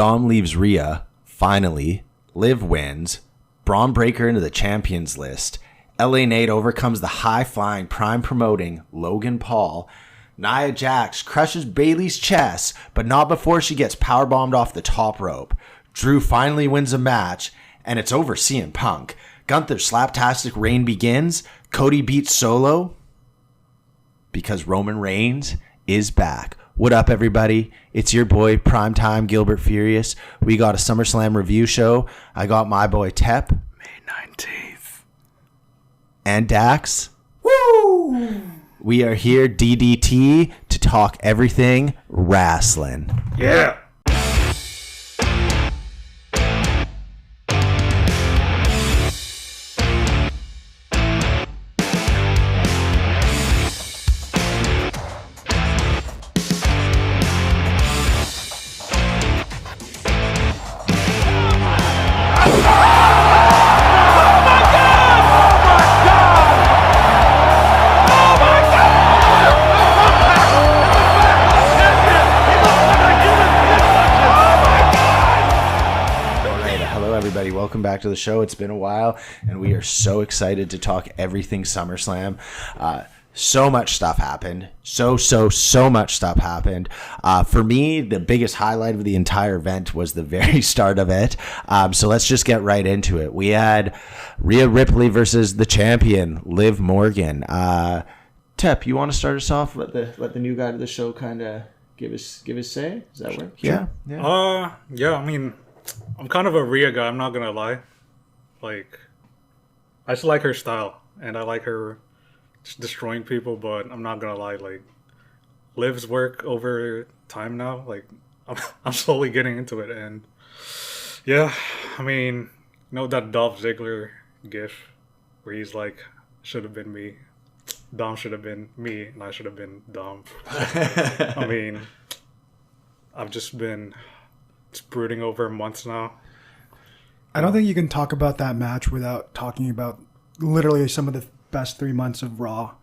Dom leaves Rhea. Finally, Liv wins. Braun Breaker into the champions list. LA Nate overcomes the high-flying, prime-promoting Logan Paul. Nia Jax crushes Bayley's chest, but not before she gets powerbombed off the top rope. Drew finally wins a match, and it's over CM Punk. Gunther's slaptastic reign begins. Cody beats Solo because Roman Reigns is back. What up, everybody? It's your boy, Primetime Gilbert Furious. We got a SummerSlam review show. I got my boy Tep. May 19th. And Dax. Woo! We are here, DDT, to talk everything wrestling. Yeah. Welcome back to the show. It's been a while, and we are so excited to talk everything SummerSlam. So much stuff happened. So much stuff happened. For me, the biggest highlight of the entire event was the very start of it. So let's just get right into it. We had Rhea Ripley versus the champion, Liv Morgan. Tep, you want to start us off? Let the new guy to the show kind of give his say. Does that work? Yeah. Yeah. I mean, I'm kind of a Rhea guy, I'm not gonna lie. Like, I just like her style, and I like her just destroying people, but I'm not gonna lie, like, Liv's work over time now, like, I'm slowly getting into it, and yeah, I mean, you know that Dolph Ziggler gif, where he's like, should have been me, Dom should have been me, and I should have been Dom. I mean, I've just been brooding over months now. I don't think you can talk about that match without talking about literally some of the best 3 months of Raw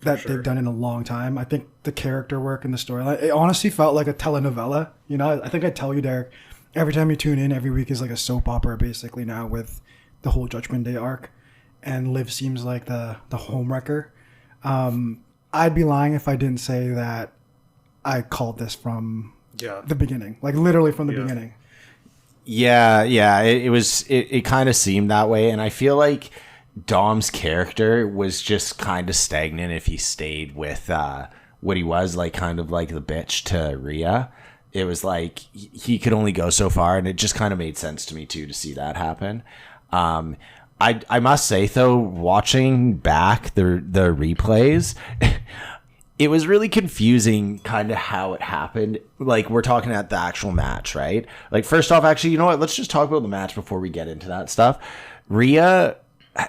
that they've done in a long time. I think the character work and the storyline, it honestly felt like a telenovela. You know, I think I tell you, Derek, every time you tune in, every week is like a soap opera basically now with the whole Judgment Day arc. And Liv seems like the homewrecker. I'd be lying if I didn't say that I called this from the beginning, like literally from the beginning. Yeah, it kind of seemed that way, and I feel like Dom's character was just kind of stagnant if he stayed with what he was, like kind of like the bitch to Rhea. It was like he could only go so far, and it just kind of made sense to me too to see that happen. I must say though, watching back the replays. It was really confusing kind of how it happened. Like, we're talking at the actual match, right? Like, first off, actually, you know what? Let's just talk about the match before we get into that stuff. Rhea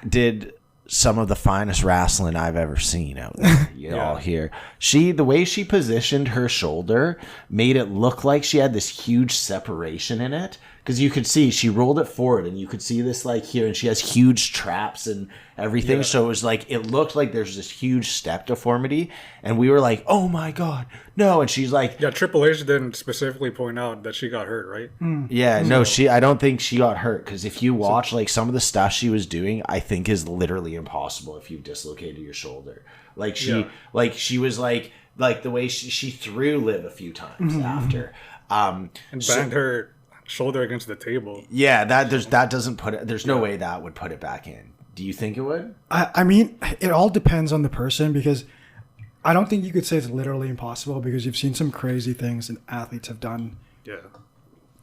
did some of the finest wrestling I've ever seen out there. You all hear. The way she positioned her shoulder made it look like she had this huge separation in it. Because you could see, she rolled it forward, and you could see this, like, here, and she has huge traps and everything. Yeah. So it was like, it looked like there's this huge step deformity, and we were like, oh my God, no. And she's like... Yeah, Triple H didn't specifically point out that she got hurt, right? Yeah, no, I don't think she got hurt, because if you watch, like, some of the stuff she was doing, I think is literally impossible if you've dislocated your shoulder. Like, she was like the way she threw Liv a few times after. And banged her shoulder against the table. Yeah, that doesn't put it. There's no way that would put it back in. Do you think it would? I mean, it all depends on the person, because I don't think you could say it's literally impossible, because you've seen some crazy things that athletes have done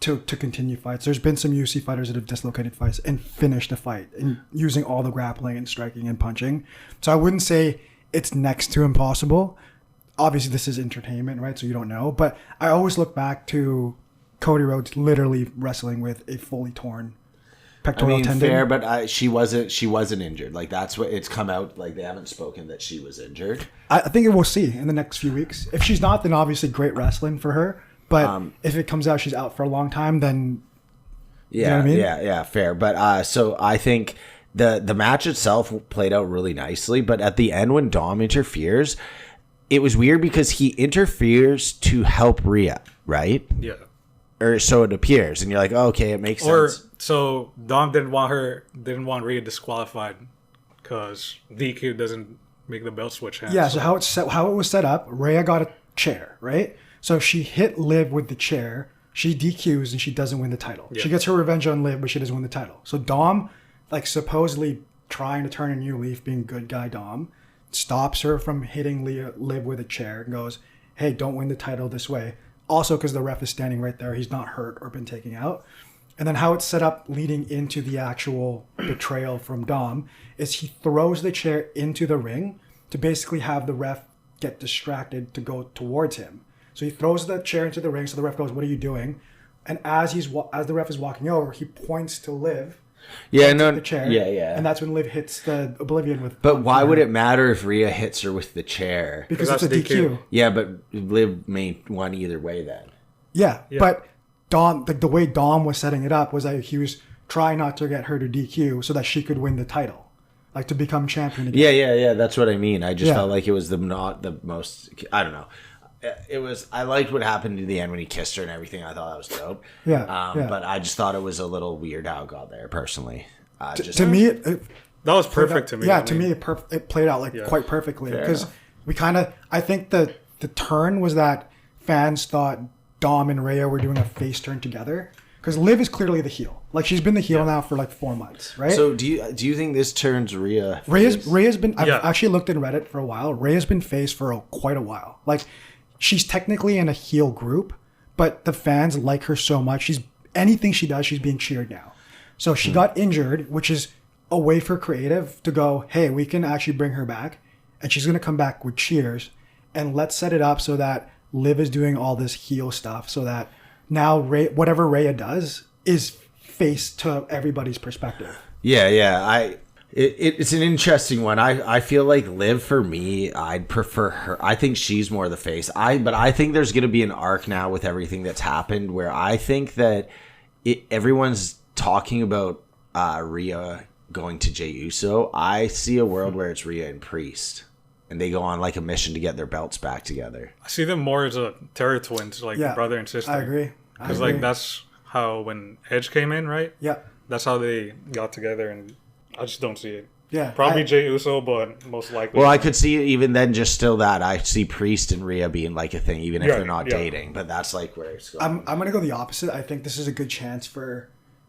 to continue fights. There's been some UFC fighters that have dislocated fights and finished a fight and using all the grappling and striking and punching. So I wouldn't say it's next to impossible. Obviously, this is entertainment, right? So you don't know. But I always look back to Cody Rhodes literally wrestling with a fully torn pectoral tendon. Fair, but she wasn't injured. Like, that's what it's come out. Like, they haven't spoken that she was injured. I think we'll see in the next few weeks. If she's not, then obviously great wrestling for her. But if it comes out she's out for a long time, then you know what I mean? Yeah, fair. But so I think the match itself played out really nicely. But at the end, when Dom interferes, it was weird because he interferes to help Rhea, right? Yeah. or so it appears, and you're like, oh, okay, it makes Or sense. so Dom didn't want Rhea disqualified because DQ doesn't make the belt switch hands. Yeah, so how it was set up, Rhea got a chair, right? So she hit Liv with the chair, she DQs and she doesn't win the title. Yeah. She gets her revenge on Liv, but she doesn't win the title. So Dom, like supposedly trying to turn a new leaf, being good guy Dom, stops her from hitting Liv with a chair and goes, hey, don't win the title this way. Also because the ref is standing right there, he's not hurt or been taken out. And then how it's set up leading into the actual betrayal from Dom is he throws the chair into the ring to basically have the ref get distracted to go towards him. So he throws the chair into the ring, so the ref goes, what are you doing? And as the ref is walking over, he points to Liv. Yeah, no, the chair. yeah. And that's when Liv hits the Oblivion with. But why would it matter if Rhea hits her with the chair? Because it's a that's DQ. DQ. Yeah, but Liv may won either way then. Yeah, but Dom, the way Dom was setting it up was that he was trying not to get her to DQ so that she could win the title, like to become champion again. Yeah. That's what I mean. I just Yeah. felt like it was not the most. I don't know. It was. I liked what happened to the end when he kissed her and everything. I thought that was dope. Yeah. But I just thought it was a little weird how it got there. Personally, To me, That was perfect to me. Yeah, I to mean, me, it played out quite perfectly Fair because enough. we kind of. I think the turn was that fans thought Dom and Rhea were doing a face turn together because Liv is clearly the heel. Like she's been the heel now for like 4 months, right? So do you think this turns Rhea? Rhea's been. I've Yeah. actually looked in Reddit for a while. Rhea's been face for quite a while. Like she's technically in a heel group, but the fans like her so much. Anything she does, she's being cheered now. So she got injured, which is a way for creative to go, hey, we can actually bring her back, and she's gonna come back with cheers, and let's set it up so that Liv is doing all this heel stuff, so that now whatever Rhea does is face to everybody's perspective. Yeah. It's an interesting one. I feel like Liv for me, I'd prefer her. I think she's more the face. But I think there's going to be an arc now with everything that's happened where I think that everyone's talking about Rhea going to Jey Uso. I see a world where it's Rhea and Priest, and they go on like a mission to get their belts back together. I see them more as a Terror Twins, like brother and sister. I agree. Because like that's how when Edge came in, right? Yeah. That's how they got together, and I just don't see it. Yeah. Probably Jey Uso, but most likely. Well, I could see even then, just still that I see Priest and Rhea being like a thing, even if Yeah, they're not yeah. dating. But that's like where it's going. I'm gonna go the opposite. I think this is a good chance for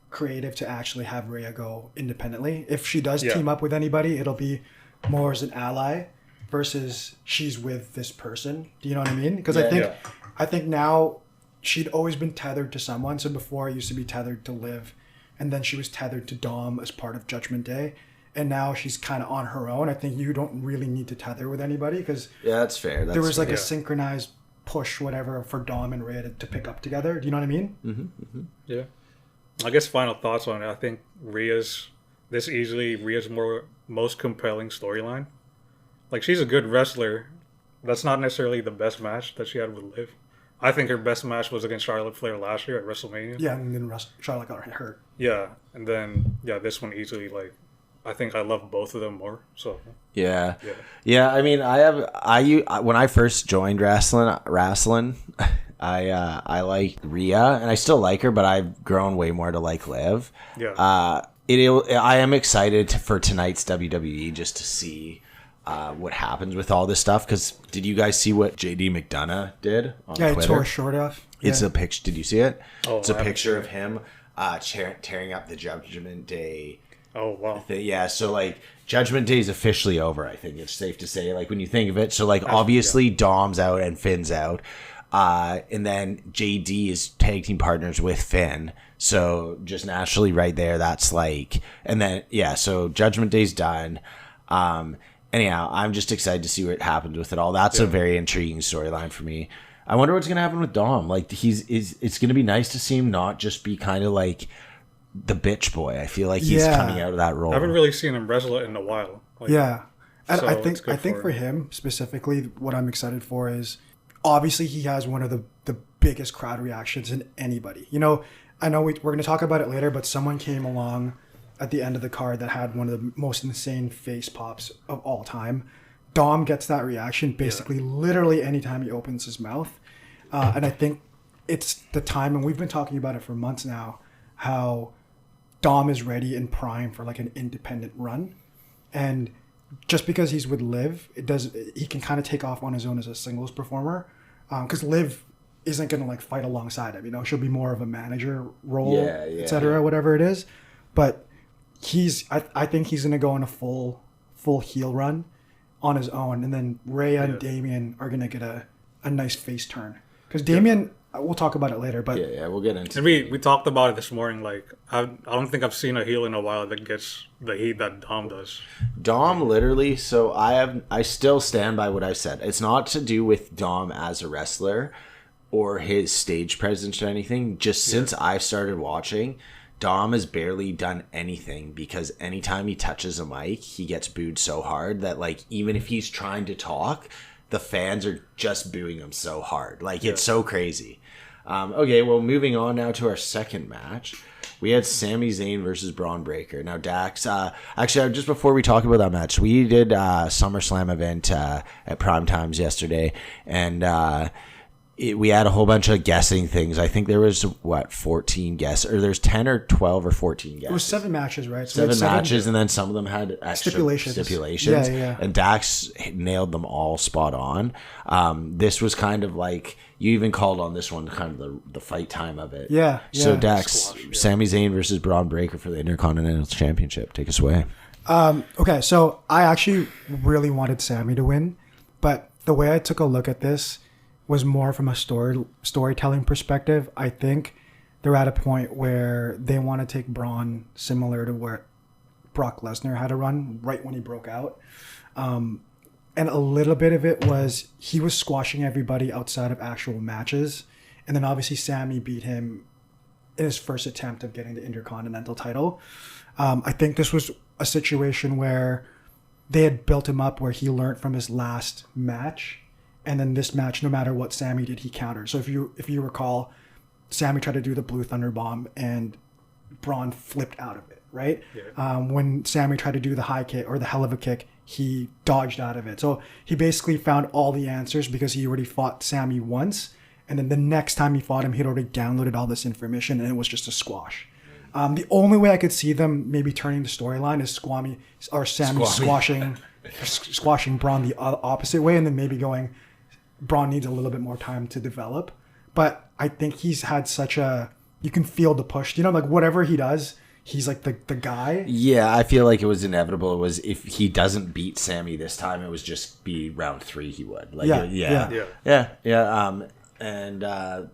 creative to actually have Rhea go independently. If she does team up with anybody, it'll be more as an ally versus she's with this person. Do you know what I mean? Because I think now she'd always been tethered to someone. So before it used to be tethered to Liv, and then she was tethered to Dom as part of Judgment Day. And now she's kind of on her own. I think you don't really need to tether with anybody because Yeah, that's fair. there was like fair. a synchronized push, whatever, for Dom and Rhea to pick up together. Do you know what I mean? Yeah. I guess final thoughts on it. I think Rhea's most compelling storyline. Like she's a good wrestler. That's not necessarily the best match that she had with Liv. I think her best match was against Charlotte Flair last year at WrestleMania. Yeah, and then Charlotte got hurt. Yeah, and then this one easily I think I love both of them more. So Yeah. I mean, when I first joined wrestling, I liked Rhea, and I still like her, but I've grown way more to like Liv. Yeah. I am excited for tonight's WWE just to see what happens with all this stuff. Because did you guys see what JD McDonough did on Yeah, he Twitter? tore short off. It's a picture. Did you see it? Oh, it's a I haven't picture seen of him tearing up the Judgment Day. Oh wow. Yeah, so like Judgment Day is officially over. I think it's safe to say, like when you think of it. So like obviously Dom's out and Finn's out, and then JD is tag team partners with Finn. So just naturally, right there, that's like, and then so Judgment Day's done. Anyhow, I'm just excited to see what happens with it all. That's a very intriguing storyline for me. I wonder what's gonna happen with Dom. Like it's gonna be nice to see him not just be kind of like the bitch boy. I feel like he's coming out of that role. I haven't really seen him wrestle in a while. Like, Yeah. And So I it's good think for for him specifically, what I'm excited for is obviously he has one of the biggest crowd reactions in anybody. You know, I know we're going to talk about it later, but someone came along at the end of the card that had one of the most insane face pops of all time. Dom gets that reaction basically literally anytime he opens his mouth. And I think it's the time, and we've been talking about it for months now, how Dom is ready and prime for like an independent run. And just because he's with Liv, he can kind of take off on his own as a singles performer. Because Liv isn't going to like fight alongside him, you know, she'll be more of a manager role, etc., whatever it is. But I think he's going to go on a full heel run on his own. And then Rhea and Damian are going to get a nice face turn. Because Damian, we'll talk about it later, but we'll get into it. And we talked about it this morning. Like, I don't think I've seen a heel in a while that gets the heat that Dom does. Dom literally. So I still stand by what I said. It's not to do with Dom as a wrestler or his stage presence or anything. Just since I started watching, Dom has barely done anything because anytime he touches a mic, he gets booed so hard that like even if he's trying to talk, the fans are just booing him so hard. Like, it's so crazy. Okay, well, moving on now to our second match. We had Sami Zayn versus Braun Breaker. Now, Dax, actually, just before we talk about that match, we did a Summerslam event at Prime Times yesterday, and we had a whole bunch of guessing things. I think there was, 14 guesses? Or there's 10 or 12 or 14 guesses. It was 7 matches, right? So seven matches, and then some of them had extra stipulations. Yeah. And Dax nailed them all spot on. This was kind of like, you even called on this one kind of the fight time of it. Yeah. So Dax, Sami Zayn versus Braun Breaker for the Intercontinental Championship. Take us away. Okay, so I actually really wanted Sami to win, but the way I took a look at this was more from a storytelling perspective. I think they're at a point where they want to take Braun similar to where Brock Lesnar had a run right when he broke out. And a little bit of it was he was squashing everybody outside of actual matches. And then obviously Sami beat him in his first attempt of getting the Intercontinental title. I think this was a situation where they had built him up where he learned from his last match. And then this match, no matter what Sami did, he countered. So if you recall, Sami tried to do the Blue Thunder Bomb and Braun flipped out of it, right? Yeah. When Sami tried to do the high kick or the hell of a kick, he dodged out of it. So he basically found all the answers because he already fought Sami once. And then the next time he fought him, he'd already downloaded all this information and it was just a squash. The only way I could see them maybe turning the storyline is Sami squashing Braun the opposite way and then maybe going, Braun needs a little bit more time to develop. But I think he's had you can feel the push. You know, like whatever he does, he's like the guy. Yeah, I feel like it was inevitable. It was if he doesn't beat Sami this time, it was just be round 3 he would. Like, yeah. And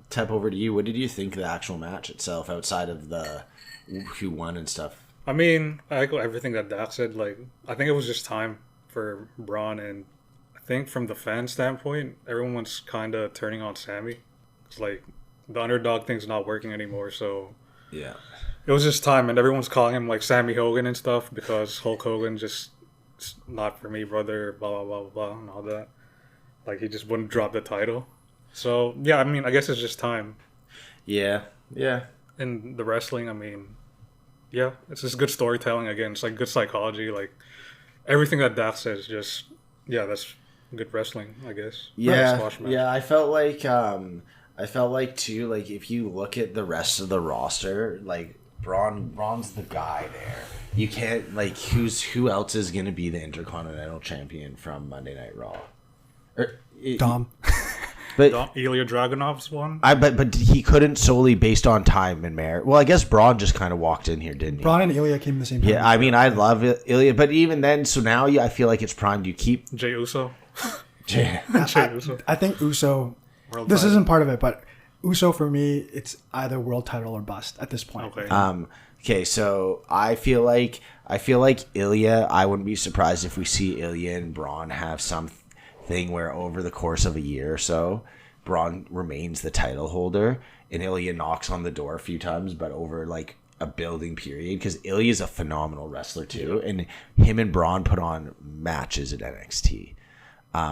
Tep, over to you. What did you think of the actual match itself outside of the who won and stuff? I mean, I echo everything that Dax said. Like, I think it was just time for Braun, and I think from the fan standpoint, everyone's kind of turning on Sami. It's like the underdog thing's not working anymore, so yeah, it was just time, and everyone's calling him like Sammy Hogan and stuff because Hulk Hogan just it's not for me, brother, blah blah blah blah, and all that. Like he just wouldn't drop the title. So yeah, I mean, I guess it's just time. Yeah. In the wrestling, I mean, yeah, it's just good storytelling again. It's like good psychology, like everything that Dax says. Just that's good wrestling, I guess. Yeah. I felt like too, like if you look at the rest of the roster, like Braun's the guy there. You can't like who else is going to be the Intercontinental Champion from Monday Night Raw? Dom. But Ilya Dragunov's one. But he couldn't solely based on time and merit. Well, I guess Braun just kind of walked in here, didn't he? Braun and Ilya came the same time. Yeah, I mean, I love Ilya, but even then, so now I feel like it's primed. You keep Jey Uso. Jey Uso. I think Uso. This isn't part of it, but Uso for me, it's either world title or bust at this point. Okay. Okay, so I feel like Ilya. I wouldn't be surprised if we see Ilya and Braun have something where over the course of a year or so, Braun remains the title holder and Ilya knocks on the door a few times, but over like a building period, because Ilya's a phenomenal wrestler too, and him and Braun put on matches at NXT,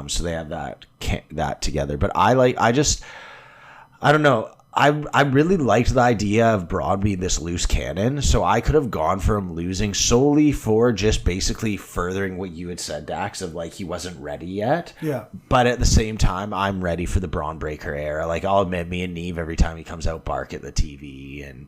so they have that together. But I don't know. I really liked the idea of Braun being this loose cannon, so I could have gone for him losing solely for just basically furthering what you had said, Dax, of like he wasn't ready yet. Yeah. But at the same time, I'm ready for the Braun Breaker era. Like, I'll admit, me and Neve, every time he comes out, bark at the TV. And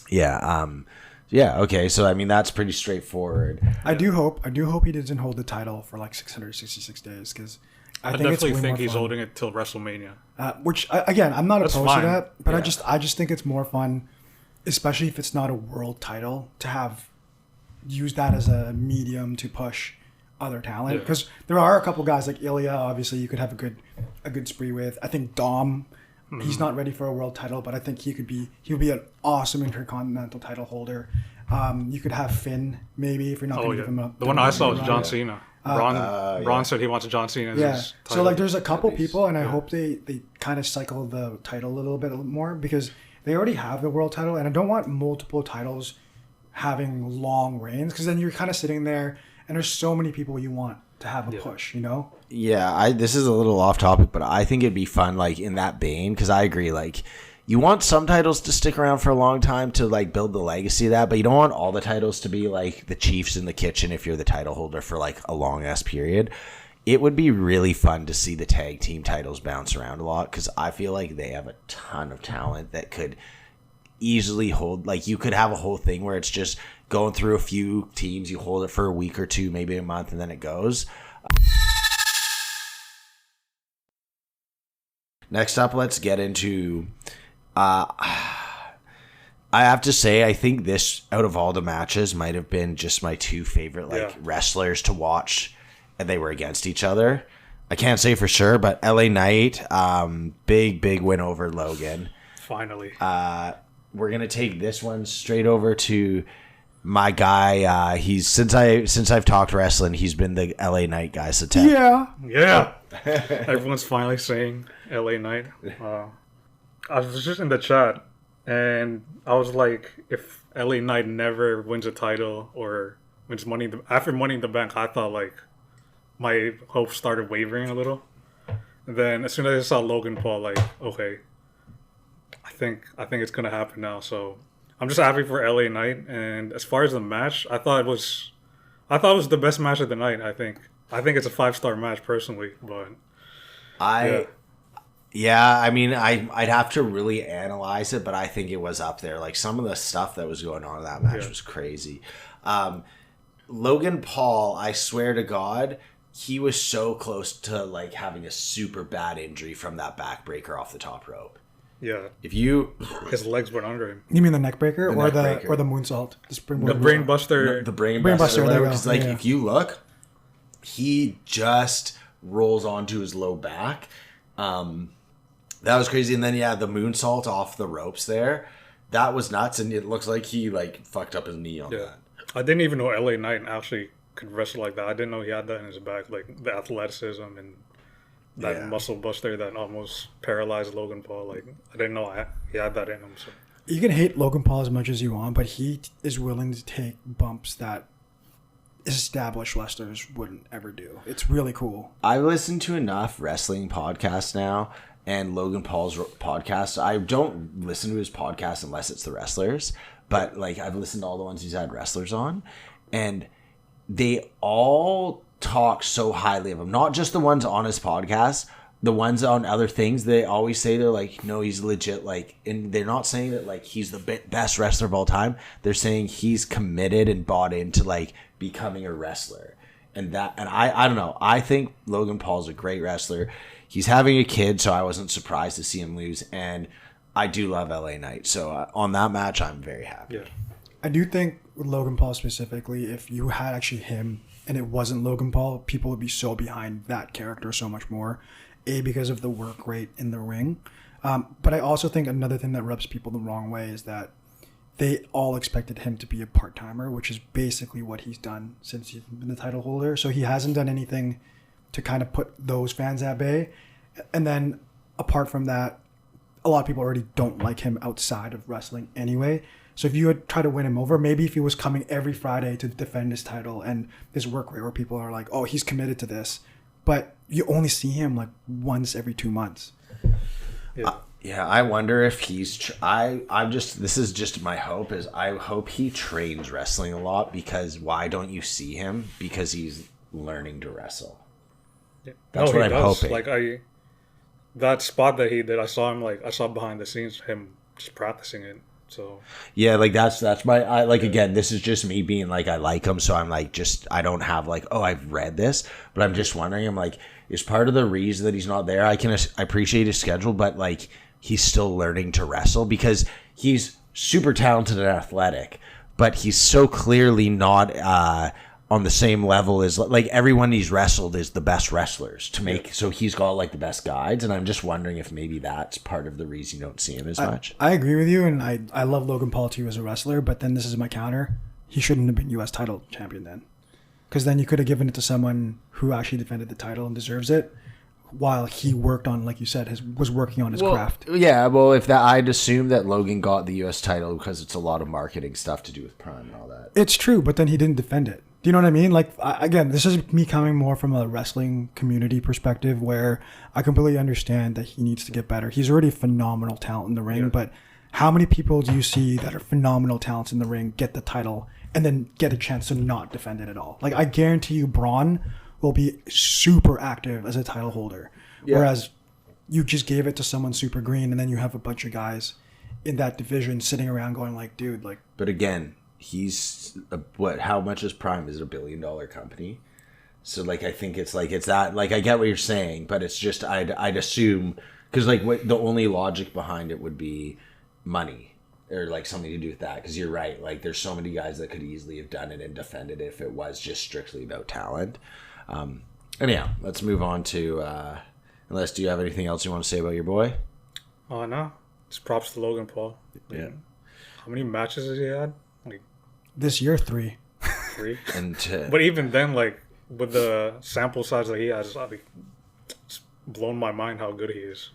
yeah, okay, so I mean, that's pretty straightforward. I do hope he doesn't hold the title for like 666 days, because I definitely think he's holding it till WrestleMania. Which again, I'm not opposed to that, but Yeah. I just think it's more fun, especially if it's not a world title, to have use that as a medium to push other talent. Because there are a couple guys like Ilya, obviously you could have a good spree with. I think Dom, he's not ready for a world title, but I think he would be an awesome intercontinental title holder. You could have Finn, maybe, if you're not going to give him a... The one I saw was John Cena. Braun said he wants John Cena as his title. So like there's a couple people, and I hope they kind of cycle the title a little bit more, because they already have the world title, and I don't want multiple titles having long reigns, because then you're kind of sitting there and there's so many people you want to have a push, you know? Yeah, this is a little off topic, but I think it'd be fun, like, in that vein, because I agree, like, you want some titles to stick around for a long time to, like, build the legacy of that, but you don't want all the titles to be, like, the Chiefs in the kitchen if you're the title holder for, like, a long-ass period. It would be really fun to see the tag team titles bounce around a lot, because I feel like they have a ton of talent that could easily hold, like, you could have a whole thing where it's just going through a few teams, you hold it for a week or two, maybe a month, and then it goes. Next up, let's get into... I have to say, I think this, out of all the matches, might have been just my two favorite wrestlers to watch, and they were against each other. I can't say for sure, but LA Knight, big win over Logan. Finally. We're gonna take this one straight over to my guy. He's since I've talked wrestling, he's been the LA Knight guy. So Ted. Yeah. Everyone's finally saying LA Knight. I was just in the chat, and I was like, if LA Knight never wins a title or wins after Money in the Bank, I thought like my hopes started wavering a little. And then as soon as I saw Logan Paul, like, okay, I think it's gonna happen now. So I'm just happy for LA Knight. And as far as the match, I thought it was the best match of the night. I think it's a 5-star match personally, but Yeah, I mean, I'd have to really analyze it, but I think it was up there. Like, some of the stuff that was going on in that match was crazy. Logan Paul, I swear to God, he was so close to, like, having a super bad injury from that backbreaker off the top rope. Yeah. His legs went under him. You mean the neck breaker or the moonsault? The brain buster. The brain buster. Because, like, yeah. if you look, he just rolls onto his low back. That was crazy. And then, the moonsault off the ropes there, that was nuts. And it looks like he, like, fucked up his knee on that. I didn't even know LA Knight actually could wrestle like that. I didn't know he had that in his back, like the athleticism and that muscle buster that almost paralyzed Logan Paul. Like, I didn't know he had that in him. So you can hate Logan Paul as much as you want, but he is willing to take bumps that established wrestlers wouldn't ever do. It's really cool. I listen to enough wrestling podcasts now, and Logan Paul's podcast. I don't listen to his podcast unless it's the wrestlers, but like I've listened to all the ones he's had wrestlers on, and they all talk so highly of him. Not just the ones on his podcast, the ones on other things. They always say they're like, no, he's legit. Like, and they're not saying that like he's the best wrestler of all time. They're saying he's committed and bought into like becoming a wrestler. And I don't know. I think Logan Paul's a great wrestler. He's having a kid, so I wasn't surprised to see him lose. And I do love LA Knight. So on that match, I'm very happy. yeah. I do think with Logan Paul specifically, if you had actually him and it wasn't Logan Paul, people would be so behind that character so much more. Because of the work rate in the ring. But I also think another thing that rubs people the wrong way is that they all expected him to be a part-timer, which is basically what he's done since he's been the title holder. So he hasn't done anything to kind of put those fans at bay. And then apart from that, a lot of people already don't like him outside of wrestling anyway. So if you would try to win him over, maybe if he was coming every Friday to defend his title and his work rate where people are like, oh, he's committed to this. But you only see him like once every 2 months. Yeah, I wonder if he's. I'm just. This is just my hope. Is I hope he trains wrestling a lot, because why don't you see him? Because he's learning to wrestle. Yeah. That's what I'm hoping. Like that spot that he did, I saw him. Like I saw behind the scenes him just practicing it. So yeah, like that's my again, this is just me being like I like him, so I'm like I don't have like, oh, I've read this, but I'm just wondering, I'm like, is part of the reason that he's not there, I appreciate his schedule, but like he's still learning to wrestle, because he's super talented and athletic, but he's so clearly not on the same level as like everyone he's wrestled is the best wrestlers to make. So he's got like the best guides, and I'm just wondering if maybe that's part of the reason you don't see him as much. I agree with you, and I love Logan Paul too as a wrestler, but then this is my counter. He shouldn't have been U.S. title champion then, because then you could have given it to someone who actually defended the title and deserves it, while he worked on, like you said, was working on his craft. Yeah, well, if that, I'd assume that Logan got the U.S. title because it's a lot of marketing stuff to do with Prime and all that. It's true, but then he didn't defend it. Do you know what I mean? Like, again, this is me coming more from a wrestling community perspective, where I completely understand that he needs to get better. He's already a phenomenal talent in the ring, but how many people do you see that are phenomenal talents in the ring get the title and then get a chance to not defend it at all? Like, I guarantee you Braun will be super active as a title holder, whereas you just gave it to someone super green, and then you have a bunch of guys in that division sitting around going like, dude, like... But again... He's how much is Prime? Is it $1 billion company? So like I think it's that, like I get what you're saying, but it's just I'd assume, because like the only logic behind it would be money, or like something to do with that, because you're right, like there's so many guys that could easily have done it and defended it if it was just strictly about talent. Anyhow, let's move on to unless, do you have anything else you want to say about your boy? No, just props to Logan Paul. Yeah. How many matches has he had? Like this year, 3. And but even then, like with the sample size that he has, it's blown my mind how good he is.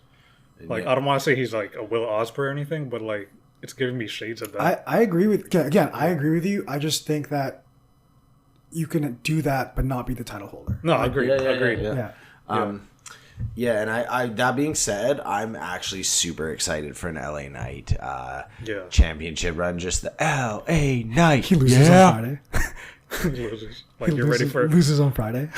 Like I don't want to say he's like a Will Ospreay or anything, but like it's giving me shades of that. I agree with I agree with you. I just think that you can do that but not be the title holder. No, I agree. Agreed. Yeah, and I that being said, I'm actually super excited for an LA Knight championship run. Just the LA Knight. He loses on Friday. He loses. Like you're ready for it. Loses on Friday.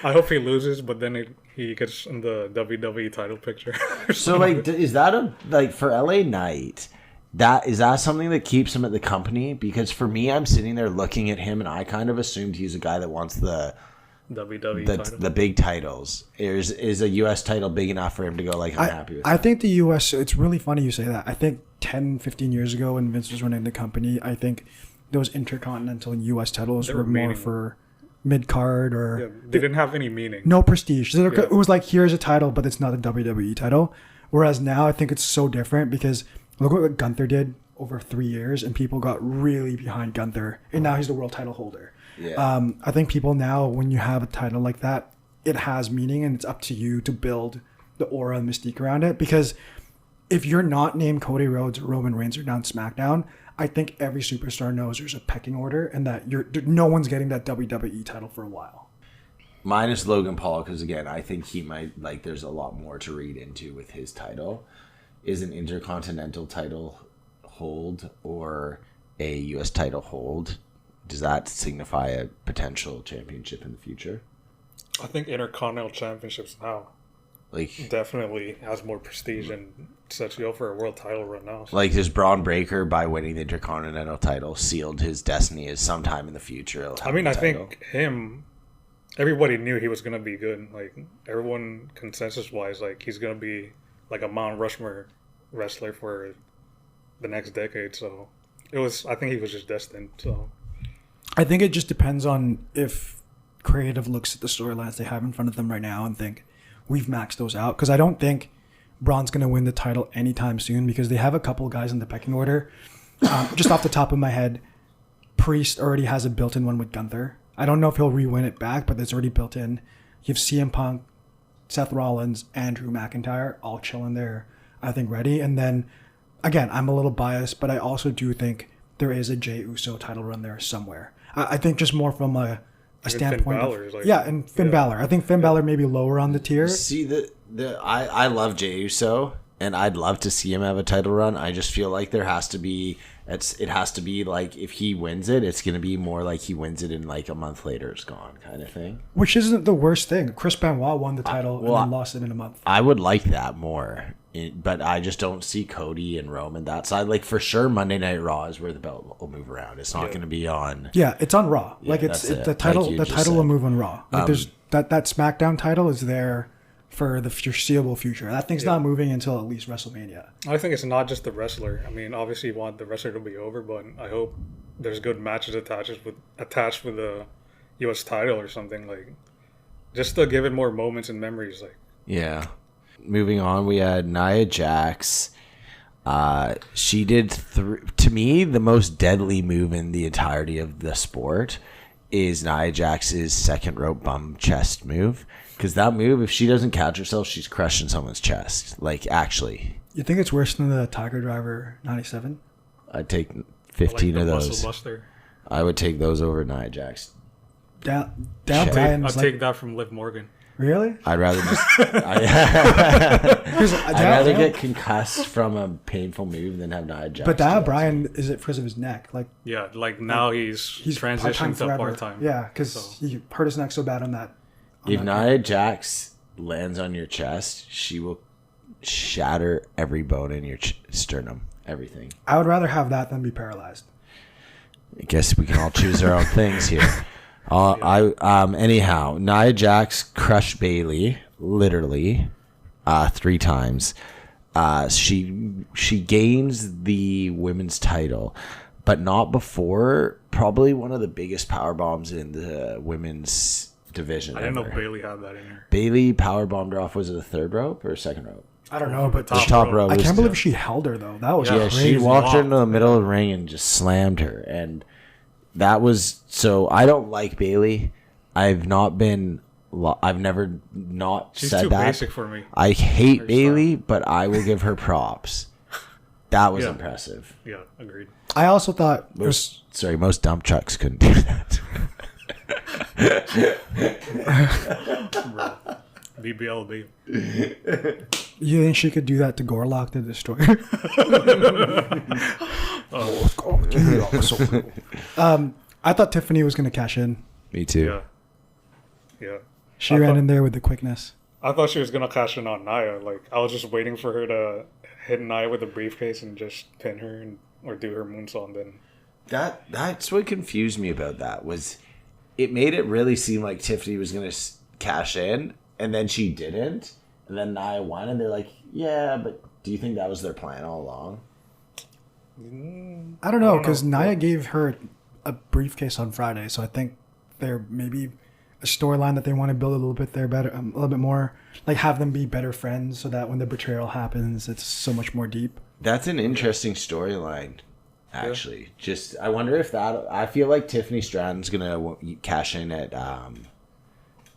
I hope he loses, but then he gets in the WWE title picture. So like, is that for LA Knight? Is that something that keeps him at the company? Because for me, I'm sitting there looking at him, and I kind of assumed he's a guy that wants the big titles. Is a U.S. title big enough for him to go like, I'm happy with I think the U.S., it's really funny you say that. I think 10, 15 years ago when Vince was running the company, I think those intercontinental and U.S. titles were more for mid-card or... Yeah, they didn't have any meaning. No prestige. It was like, here's a title, but it's not a WWE title. Whereas now I think it's so different, because look what Gunther did over 3 years, and people got really behind Gunther, and now he's the world title holder. Yeah. I think people now, when you have a title like that, it has meaning, and it's up to you to build the aura and mystique around it. Because if you're not named Cody Rhodes or Roman Reigns or down SmackDown, I think every superstar knows there's a pecking order, and that no one's getting that WWE title for a while. Minus Logan Paul, because again, I think he might, like, there's a lot more to read into with his title. Is an Intercontinental title hold or a U.S. title hold, does that signify a potential championship in the future? I think Intercontinental Championships now definitely has more prestige and sets you up for a world title run now. So. Like, does Braun Breaker, by winning the Intercontinental title, sealed his destiny as sometime in the future? I think everybody knew he was going to be good. Like, everyone consensus-wise, like, he's going to be like a Mount Rushmore wrestler for the next decade. So I think he was just destined. So I think it just depends on if creative looks at the storylines they have in front of them right now and think we've maxed those out. Because I don't think Braun's going to win the title anytime soon, because they have a couple guys in the pecking order. Just off the top of my head, Priest already has a built-in one with Gunther. I don't know if he'll re-win it back, but it's already built in. You have CM Punk, Seth Rollins, Andrew McIntyre all chilling there, I think, ready. And then, again, I'm a little biased, but I also do think there is a Jey Uso title run there somewhere. I think just more from a standpoint and Finn Balor. I think Finn Balor may be lower on the tier. See, I love Jey Uso, and I'd love to see him have a title run. I just feel like it has to be like if he wins it, it's going to be more like he wins it in like a month later it's gone kind of thing. Which isn't the worst thing. Chris Benoit won the title and then lost it in a month. I would like that more, but I just don't see Cody and Roman that side. Like for sure, Monday Night Raw is where the belt will move around. It's not going to be on. Yeah, it's on Raw. Yeah, like it's the title. Like the title will move on Raw. Like there's that SmackDown title is there for the foreseeable future. That thing's not moving until at least WrestleMania. I think it's not just the wrestler. I mean, obviously you want the wrestler to be over, but I hope there's good matches attached with the U.S. title or something, like just to give it more moments and memories. Like yeah. Moving on, we had Nia Jax. She did to me the most deadly move in the entirety of the sport is Nia Jax's second rope bum chest move. Because that move, if she doesn't catch herself, she's crushing someone's chest. Like, actually. You think it's worse than the Tiger Driver 97? I'd take 15 of those. Muscle Buster. I would take those over Nia Jax. Down Bryan's I'll take that from Liv Morgan. Really? I'd rather just... I'd rather get concussed from a painful move than have Nia Jax. But that Bryan, is it because of his neck? Like yeah, like now he's transitioned to part-time. Yeah, because he hurt his neck so bad on that. If Nia Jax lands on your chest, she will shatter every bone in your sternum. Everything. I would rather have that than be paralyzed. I guess we can all choose our own things here. Anyhow, Nia Jax crushed Bayley literally 3 times. She gains the women's title, but not before probably one of the biggest power bombs in the women's division. I didn't know Bayley had that in her. Bayley power bombed her off. Was it the third rope or second rope? I don't know, but the top rope. I can't believe she held her though. That was crazy. She walked her into the middle of the ring and just slammed her, and that was so. I don't like Bayley. I've never not She's said too that. basic for me. I hate Bayley, but I will give her props. That was impressive. Yeah, agreed. I also thought most dump trucks couldn't do that. BBLB. You think she could do that to Gorlock the Destroyer? I thought Tiffany was going to cash in. Me too. Yeah. She ran in there with the quickness. I thought she was going to cash in on Nia. Like, I was just waiting for her to hit Nia with a briefcase and just pin her or do her moonsault. And then that's what confused me about that was it made it really seem like Tiffany was going to cash in, and then she didn't. And then Nia won, and they're like, yeah, but do you think that was their plan all along? I don't know, because Nia gave her a briefcase on Friday, so I think there may be a storyline that they want to build a little bit there better, a little bit more, like have them be better friends so that when the betrayal happens, it's so much more deep. That's an interesting storyline, actually. Yeah. Just, I wonder if that, I feel like Tiffany Stratton's going to cash in at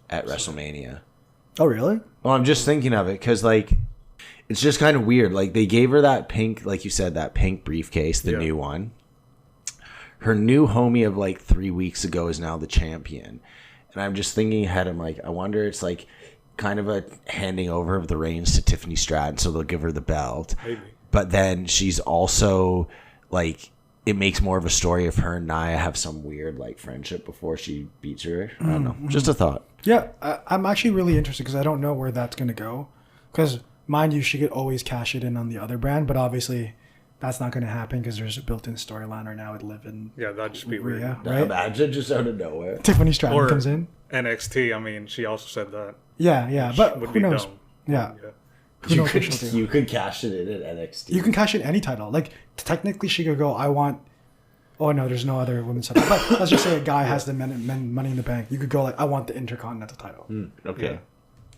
WrestleMania. Oh, really? Well, I'm just thinking of it because, like, it's just kind of weird. Like, they gave her that pink, like you said, that pink briefcase, the new one. Her new homie of, like, 3 weeks ago is now the champion. And I'm just thinking ahead. I'm like, I wonder it's, like, kind of a handing over of the reins to Tiffany Stratton, so they'll give her the belt. Maybe. But then she's also, like, it makes more of a story if her and Nia have some weird, like, friendship before she beats her. I don't know. Just a thought. Yeah, I'm actually really interested because I don't know where that's going to go. Because, mind you, she could always cash it in on the other brand, but obviously that's not going to happen because there's a built-in storyline right now with Liv and that'd just be weird. Right? Imagine just out of nowhere. Tiffany Stratton comes in. NXT, I mean, she also said that. Yeah, but who knows? Dumb. Yeah. You could cash it in at NXT. You can cash in any title. Like, technically, she could go, I want... Oh, no, there's no other women's title. But let's just say a guy has the men Money in the Bank. You could go, like, I want the Intercontinental title. Okay.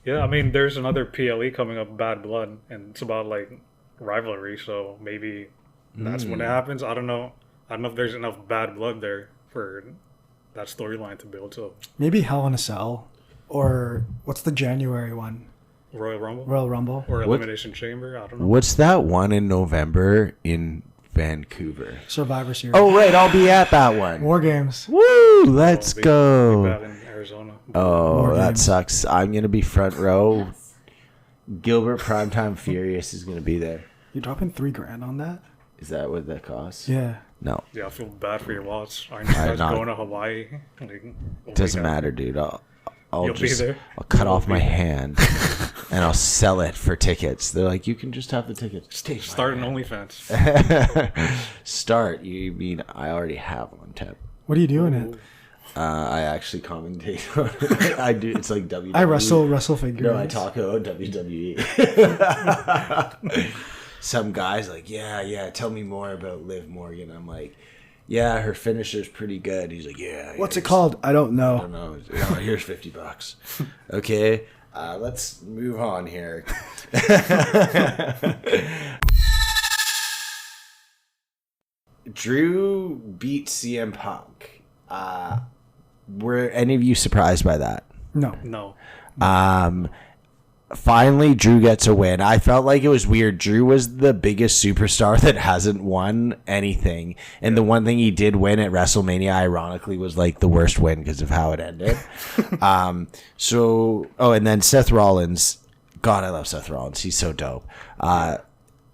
Yeah, I mean, there's another PLE coming up, Bad Blood, and it's about, like, rivalry, so maybe that's when it happens. I don't know. I don't know if there's enough bad blood there for that storyline to build. So maybe Hell in a Cell, or what's the January one? Royal Rumble? Royal Rumble. Or Elimination Chamber? I don't know. What's that one in November in Vancouver? Survivor Series. Oh, right. I'll be at that one. War Games. Woo! Let's go. Be bad in Arizona. Oh, that sucks. I'm going to be front row. Gilbert Primetime Furious is gonna be there. You're dropping $3,000 on that? Is that what that costs? Yeah. No. Yeah, I feel bad for your wallets. Aren't you guys going to Hawaii? Doesn't matter, dude. I'll You'll be there. I'll cut off my hand and I'll sell it for tickets. They're like, you can just have the tickets. Start an OnlyFans. Start? You mean I already have one, Tep. What are you doing it? I actually commentate on it. I do. It's like WWE. I wrestle figures. No, I talk about WWE. Some guys like, yeah, tell me more about Liv Morgan. I'm like, yeah, her finisher's pretty good. He's like, yeah. What's it called? I don't know. I don't know. Oh, here's $50. Okay, let's move on here. Drew beat CM Punk. Were any of you surprised by that? No. Finally, Drew gets a win. I felt like it was weird. Drew was the biggest superstar that hasn't won anything. And the one thing he did win at WrestleMania, ironically, was like the worst win because of how it ended. And then Seth Rollins. God, I love Seth Rollins. He's so dope.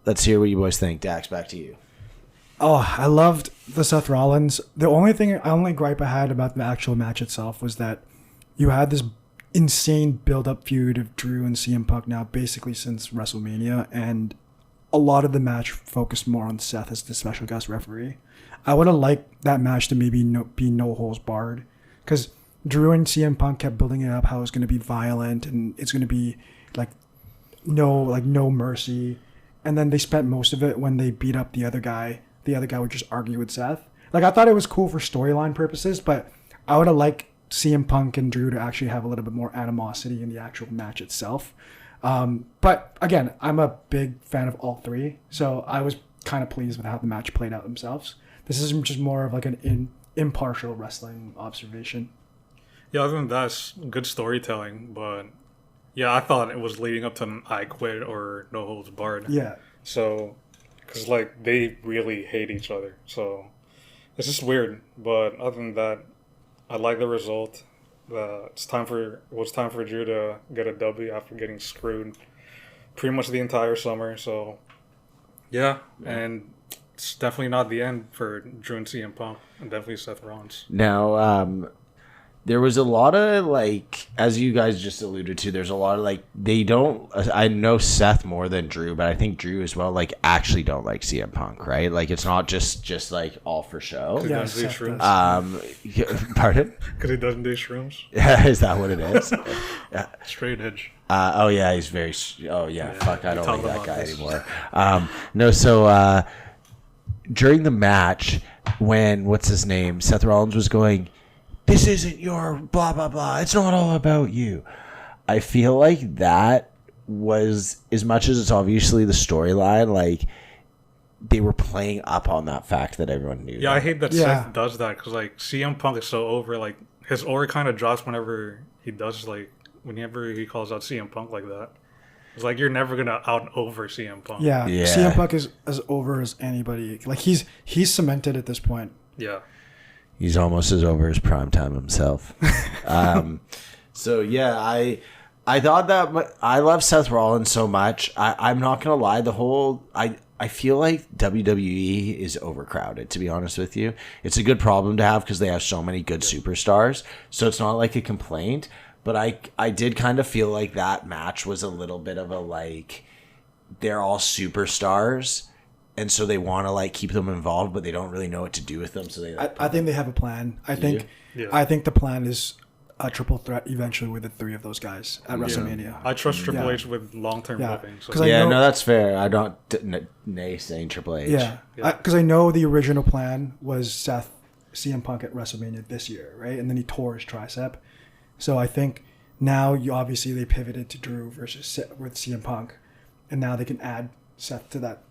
Let's hear what you boys think. Dax, back to you. Oh, I loved the Seth Rollins. The only gripe I had about the actual match itself was that you had this insane build-up feud of Drew and CM Punk now basically since WrestleMania, and a lot of the match focused more on Seth as the special guest referee. I would have liked that match to maybe be no holds barred, because Drew and CM Punk kept building it up how it's going to be violent and it's going to be no mercy, and then they spent most of it when they beat up the other guy. The other guy would just argue with Seth. I thought it was cool for storyline purposes, but I would have liked CM Punk and Drew to actually have a little bit more animosity in the actual match itself. But again, I'm a big fan of all three, so I was kind of pleased with how the match played out themselves. This is just more of like an impartial wrestling observation. Yeah, other than that, it's good storytelling, but yeah, I thought it was leading up to an I Quit or No Holds Barred. Yeah. So, because they really hate each other, so it's just weird. But other than that, I like the result. It was time for Drew to get a W after getting screwed pretty much the entire summer. So, yeah. And it's definitely not the end for Drew and CM Punk, and definitely Seth Rollins. Now, there was a lot of, as you guys just alluded to, there's a lot of, I know Seth more than Drew, but I think Drew as well, actually don't like CM Punk, right? It's not just all for show. Because he doesn't do shrooms. Pardon? Because he doesn't do shrooms. Is that what it is? Straight edge. Oh, yeah, he's very... Oh, yeah, fuck, I don't like that guy anymore. During the match, when, what's his name, Seth Rollins was going... This isn't your blah, blah, blah. It's not all about you. I feel like that was, as much as it's obviously the storyline, they were playing up on that fact that everyone knew. Yeah, I hate that Seth does that because, CM Punk is so over. His aura kind of drops whenever he does, whenever he calls out CM Punk like that. It's you're never going to out-over CM Punk. Yeah, CM Punk is as over as anybody. He's cemented at this point. Yeah. He's almost as over as Primetime himself. So, yeah, I thought that... I love Seth Rollins so much. I'm not going to lie. I feel like WWE is overcrowded, to be honest with you. It's a good problem to have because they have so many good superstars. So it's not like a complaint. But I did kind of feel like that match was a little bit of a, they're all superstars. And so they want to keep them involved, but they don't really know what to do with them. So they. I think they have a plan. I think the plan is a triple threat eventually with the three of those guys at WrestleMania. I trust Triple H with long-term booking. So. No, that's fair. I don't naysaying Triple H. Yeah, because I know the original plan was Seth, CM Punk at WrestleMania this year, right? And then he tore his tricep. So I think now they pivoted to Drew with CM Punk, and now they can add Seth to that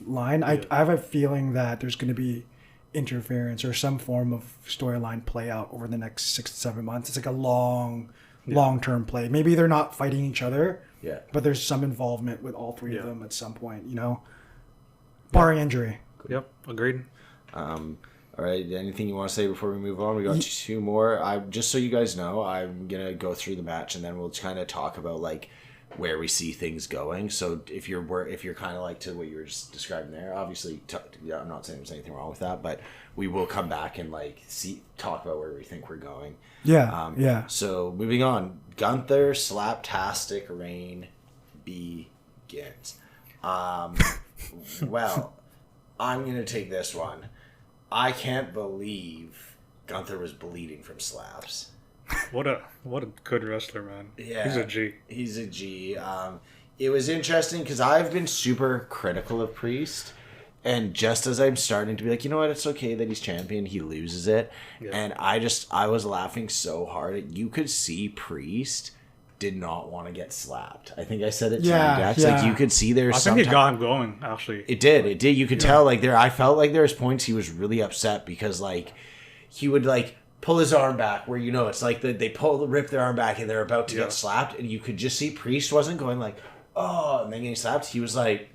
line. I have a feeling that there's going to be interference or some form of storyline play out over the next 6 to 7 months. It's a long-term play. Maybe they're not fighting each other, but there's some involvement with all three of them at some point, barring injury. Yep, agreed. All right, anything you want to say before we move on? We got 2 more. Just so you guys know, I'm going to go through the match and then we'll kind of talk about where we see things going. So if you're kind of like to what you were just describing there, obviously, I'm not saying there's anything wrong with that, but we will come back and like talk about where we think we're going. Yeah. So moving on, Gunther Slaptastic reign begins. Well, I'm gonna take this one. I can't believe Gunther was bleeding from slaps. What a good wrestler, man. Yeah, he's a G. He's a G. It was interesting because I've been super critical of Priest, and just as I'm starting to be like, you know what, it's okay that he's champion, he loses it, and I was laughing so hard. You could see Priest did not want to get slapped. I think I said it to you, Dex. Like you could see there's. I think it got him going. Actually, it did. You could tell like there. I felt like there was points he was really upset because like he would like pull his arm back where it's like they rip their arm back and they're about to get slapped, and you could just see Priest wasn't going like oh and then getting slapped. He was like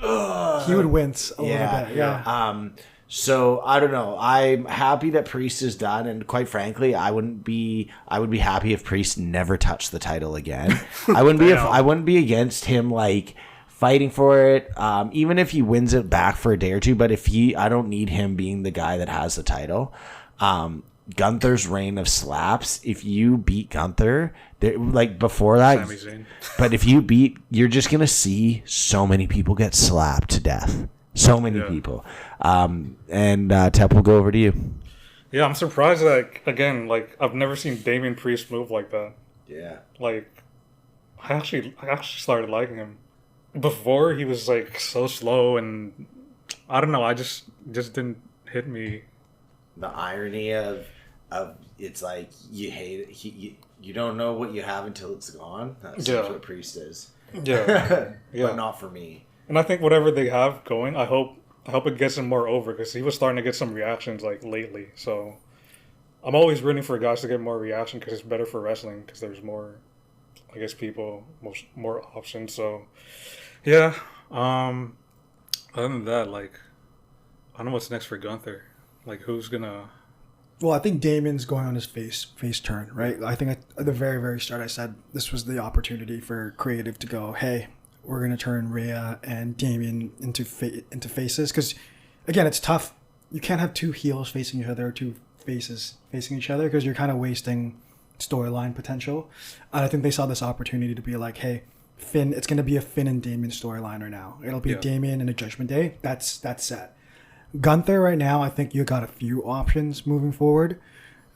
ugh. He would wince a little bit. Yeah. So I don't know. I'm happy that Priest is done, and quite frankly, I would be happy if Priest never touched the title again. I wouldn't be against him like fighting for it, even if he wins it back for a day or two. But I don't need him being the guy that has the title. Gunther's reign of slaps. If you beat Gunther, like before that, but if you're just gonna see so many people get slapped to death. So many people. And Tep will go over to you. Yeah, I'm surprised that, again, like, I've never seen Damian Priest move like that. Yeah. Like, I actually started liking him. Before, he was, like, so slow, and I don't know, I just didn't hit me. The irony of it's like, you hate it. You don't know what you have until it's gone. That's what Priest is. Yeah. But not for me. And I think whatever they have going, I hope it gets him more over, because he was starting to get some reactions like lately. So I'm always rooting for guys to get more reaction because it's better for wrestling because there's more, I guess, more options. So yeah. Other than that, like, I don't know what's next for Gunther. Like, who's gonna? Well, I think Damien's going on his face turn, right? I think at the very, very start, I said this was the opportunity for creative to go, hey, we're going to turn Rhea and Damien into faces. Because, again, it's tough. You can't have two heels facing each other or two faces facing each other because you're kind of wasting storyline potential. And I think they saw this opportunity to be like, hey, Finn, it's going to be a Finn and Damien storyline right now. It'll be Damien and a Judgment Day. That's set. Gunther right now, I think you got a few options moving forward.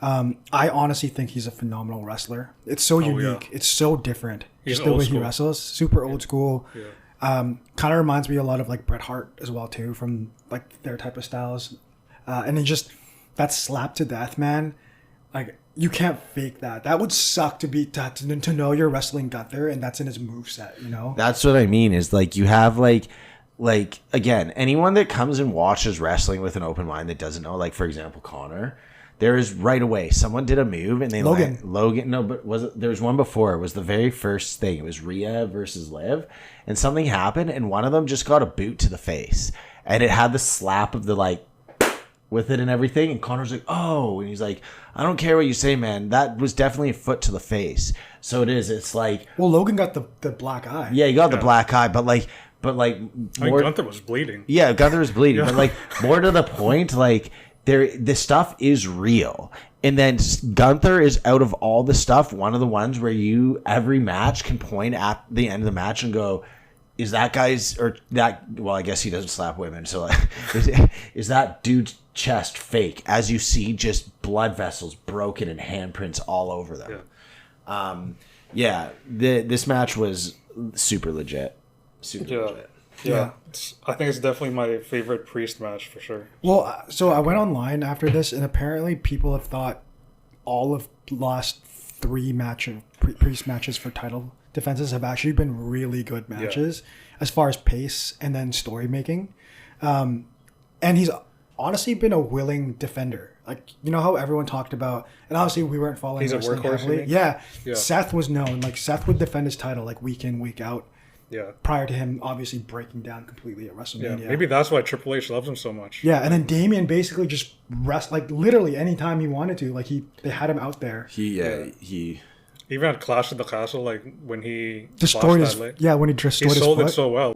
I honestly think he's a phenomenal wrestler. It's so unique. Yeah. It's so different. Just the way he wrestles. Super old school. Yeah. Kind of reminds me a lot of like Bret Hart as well too, from like their type of styles. And then just that slap to death, man. Like you can't fake that. That would suck to know you're wrestling Gunther and that's in his moveset, you know? That's what I mean is like you have like again, anyone that comes and watches wrestling with an open mind that doesn't know, like for example, Connor, there is right away someone did a move and they Logan. No, but there was one before. It was the very first thing. It was Rhea versus Liv, and something happened, and one of them just got a boot to the face, and it had the slap of the like with it and everything. And Connor's like, "Oh," and he's like, "I don't care what you say, man. That was definitely a foot to the face." So it is. It's like, well, Logan got the black eye. Yeah, he got the black eye, but like more, Gunther was bleeding. Yeah, Gunther was bleeding, but like more to the point, like. This stuff is real. And then Gunther is out of all the stuff, one of the ones where every match can point at the end of the match and go, is that guy's, or that, well, I guess he doesn't slap women. So is that dude's chest fake? As you see just blood vessels broken and handprints all over them. Yeah. This match was super legit. Legit. Yeah, I think it's definitely my favorite Priest match for sure. Well, so I went online after this, and apparently people have thought all of last 3 Priest matches for title defenses have actually been really good matches as far as pace and then story making. And he's honestly been a willing defender. Like, you know how everyone talked about, and obviously we weren't following. He's a workhorse. Heavily. Yeah, Seth was known. Like Seth would defend his title like week in, week out. Yeah. Prior to him obviously breaking down completely at WrestleMania. Yeah, maybe that's why Triple H loves him so much. Yeah, and then Damien basically just like literally anytime he wanted to. Like they had him out there. He Even at Clash of the Castle, like when he Destroyed his, that leg, when he he destroyed his sold foot. it so well.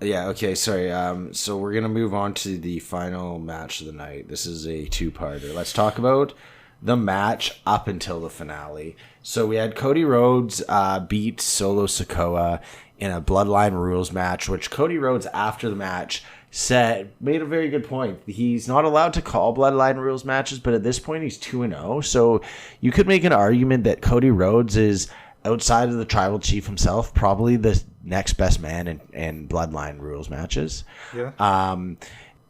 Yeah, okay, sorry. So we're going to move on to the final match of the night. This is a two-parter. Let's talk about the match up until the finale. So we had Cody Rhodes beat Solo Sikoa in a Bloodline Rules match, which Cody Rhodes, after the match, made a very good point. He's not allowed to call Bloodline Rules matches, but at this point he's 2-0. So you could make an argument that Cody Rhodes is, outside of the Tribal Chief himself, probably the next best man in Bloodline Rules matches. Yeah.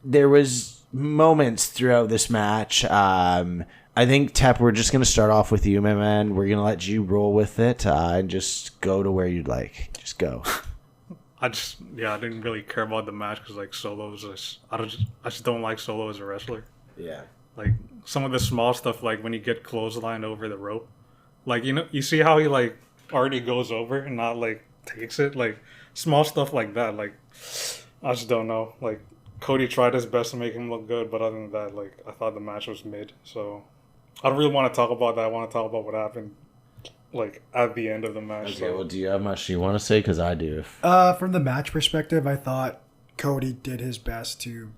There was moments throughout this match. I think, Tep, we're just going to start off with you, my man. We're going to let you roll with it and just go to where you'd like. Just go. I didn't really care about the match because like Solo's I just don't like Solo as a wrestler. Yeah. Like some of the small stuff, like when you get clotheslined over the rope, like you see how he like already goes over and not like takes it, like small stuff like that. Like I just don't know. Like Cody tried his best to make him look good, but other than that, like I thought the match was mid. So I don't really want to talk about that. I want to talk about what happened like at the end of the match. Okay, well, do you have much you want to say? Because I do. From the match perspective, I thought Cody did his best to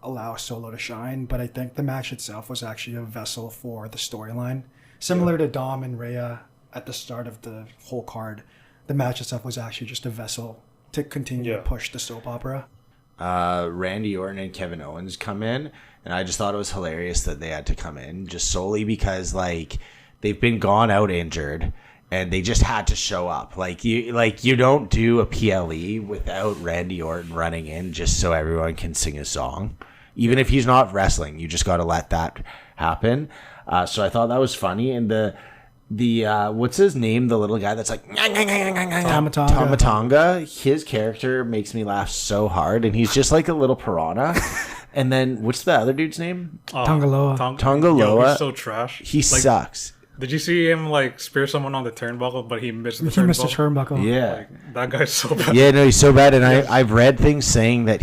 allow Solo to shine, but I think the match itself was actually a vessel for the storyline. Similar to Dom and Rhea at the start of the whole card, the match itself was actually just a vessel to continue to push the soap opera. Randy Orton and Kevin Owens come in, and I just thought it was hilarious that they had to come in just solely because like they've been gone out injured and they just had to show up. Like you don't do a PLE without Randy Orton running in just so everyone can sing a song. Even if he's not wrestling, you just got to let that happen. So I thought that was funny. And the what's his name? The little guy that's like Tamatonga. His character makes me laugh so hard, and he's just like a little piranha. And then what's the other dude's name? Tongaloa. Tongaloa. Yo, he's so trash. He sucks. Did you see him like spear someone on the turnbuckle, but he missed the turnbuckle? He missed the turnbuckle. Yeah. Like, that guy's so bad. Yeah, no, he's so bad. And I've read things saying that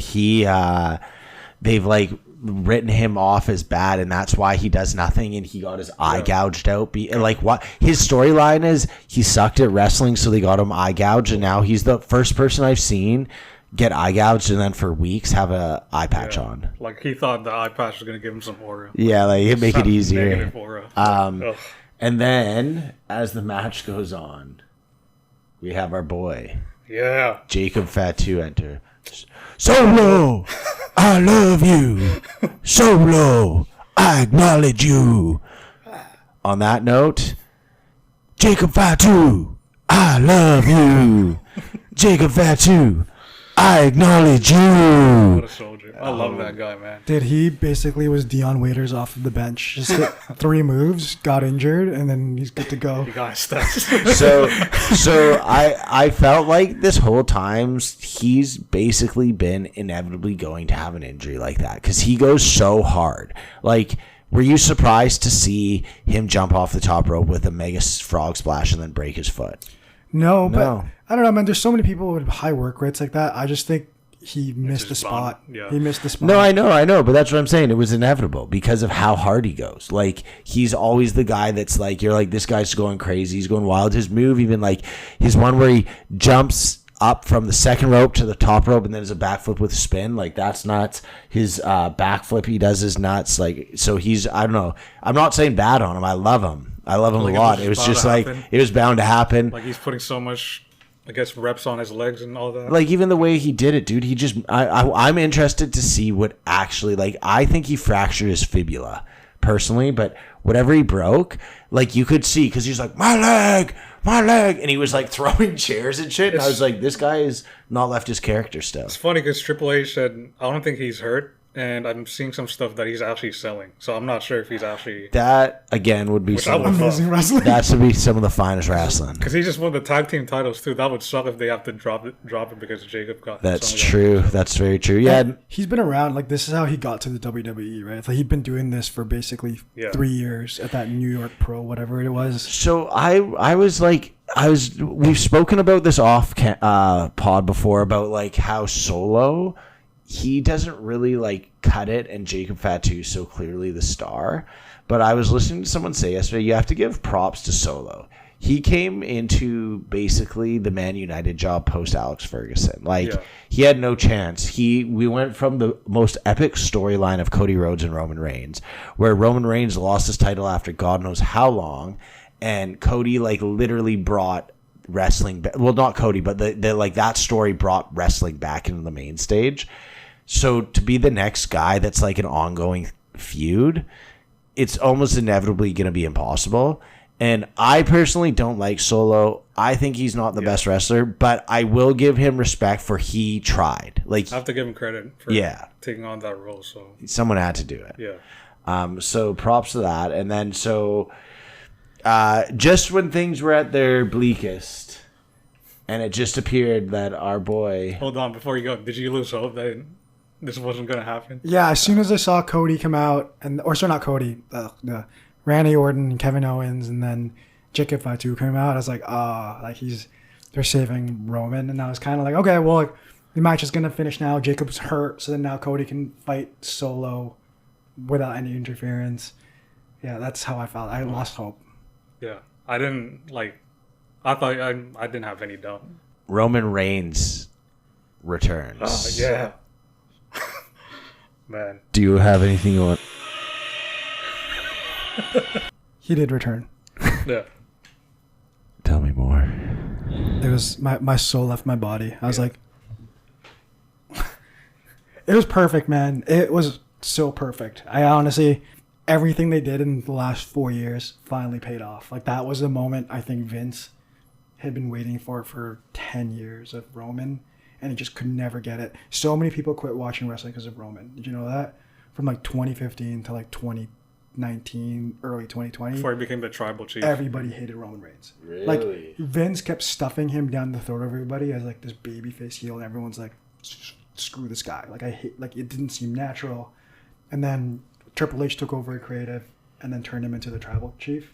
they've like written him off as bad, and that's why he does nothing, and he got his eye gouged out. Like what his storyline is, he sucked at wrestling, so they got him eye gouged, and now he's the first person I've seen get eye gouged and then for weeks have a eye patch on. Like he thought the eye patch was gonna give him some aura. Yeah, like it'd make it easier. Negative aura. And then as the match goes on, we have our boy Jacob Fatu enter. Solo, I love you. Solo, I acknowledge you. On that note, Jacob Fatu, I love you. Jacob Fatu, I acknowledge you. What a soldier. I love that guy, man. Dude, he basically was Dion Waiters off of the bench. Just hit 3 moves, got injured, and then he's good to go. You guys stats. So I felt like this whole time he's basically been inevitably going to have an injury like that because he goes so hard. Like, were you surprised to see him jump off the top rope with a mega frog splash and then break his foot? No, but I don't know, man. There's so many people with high work rates like that. I just think he missed the spot. Yeah. He missed the spot. No, I know, but that's what I'm saying. It was inevitable because of how hard he goes. Like, he's always the guy that's like, you're like, this guy's going crazy. He's going wild. His move, even like his one where he jumps up from the second rope to the top rope and then there's a backflip with a spin. Like, that's nuts. His backflip he does is nuts. Like, so he's, I don't know. I'm not saying bad on him. I love him. I love him a lot. It was just like, it was bound to happen. Like, he's putting so much, I guess, reps on his legs and all that. Like, even the way he did it, dude, he just... I'm interested to see what actually... Like, I think he fractured his fibula, personally, but whatever he broke, like, you could see, because he's like, my leg! And he was, like, throwing chairs and shit, and I was like, this guy is not left his character still. It's funny, because Triple H said, I don't think he's hurt, and I'm seeing some stuff that he's actually selling, so I'm not sure if he's actually... That, again, would be some amazing wrestling. That should be some of the finest wrestling. Because he just won the tag team titles, too. That would suck if they have to drop it because Jacob got... That's true. That's very true. Yeah. He's been around. Like, this is how he got to the WWE, right? Like, he'd been doing this for basically 3 years at that New York Pro, whatever it was. So we've spoken about this off pod before about, like, how Solo... He doesn't really like cut it, and Jacob Fatu so clearly the star. But I was listening to someone say yesterday, you have to give props to Solo. He came into basically the Man United job post Alex Ferguson. Like, he had no chance. We went from the most epic storyline of Cody Rhodes and Roman Reigns, where Roman Reigns lost his title after God knows how long, and Cody like literally brought wrestling back. Well, not Cody, but the like that story brought wrestling back into the main stage. So to be the next guy that's like an ongoing feud, it's almost inevitably going to be impossible. And I personally don't like Solo. I think he's not the best wrestler, but I will give him respect for he tried. Like, I have to give him credit for taking on that role. So someone had to do it. Yeah. So props to that. And then just when things were at their bleakest, and it just appeared that our boy. Hold on, before you go, did you lose hope that this wasn't going to happen? Yeah, as soon as I saw Cody come out, not Cody, Randy Orton and Kevin Owens, and then Jacob Fatu came out, I was like, they're saving Roman. And I was kind of like, okay, well, like, the match is going to finish now. Jacob's hurt, so then now Cody can fight Solo without any interference. Yeah, that's how I felt. I lost hope. Yeah, I didn't, I thought I didn't have any doubt. Roman Reigns returns. Yeah. Man. Do you have anything you want? He did return. Yeah. Tell me more. It was my soul left my body. I was like, it was perfect, man. It was so perfect. I honestly, everything they did in the last 4 years finally paid off. Like, that was the moment I think Vince had been waiting for 10 years of Roman, and he just could never get it. So many people quit watching wrestling because of Roman. Did you know that? From like 2015 to like 2019, early 2020. Before he became the tribal chief. Everybody hated Roman Reigns. Really? Like, Vince kept stuffing him down the throat of everybody as like this babyface heel, and everyone's like, screw this guy. Like, I hate, like, it didn't seem natural. And then Triple H took over creative and then turned him into the tribal chief.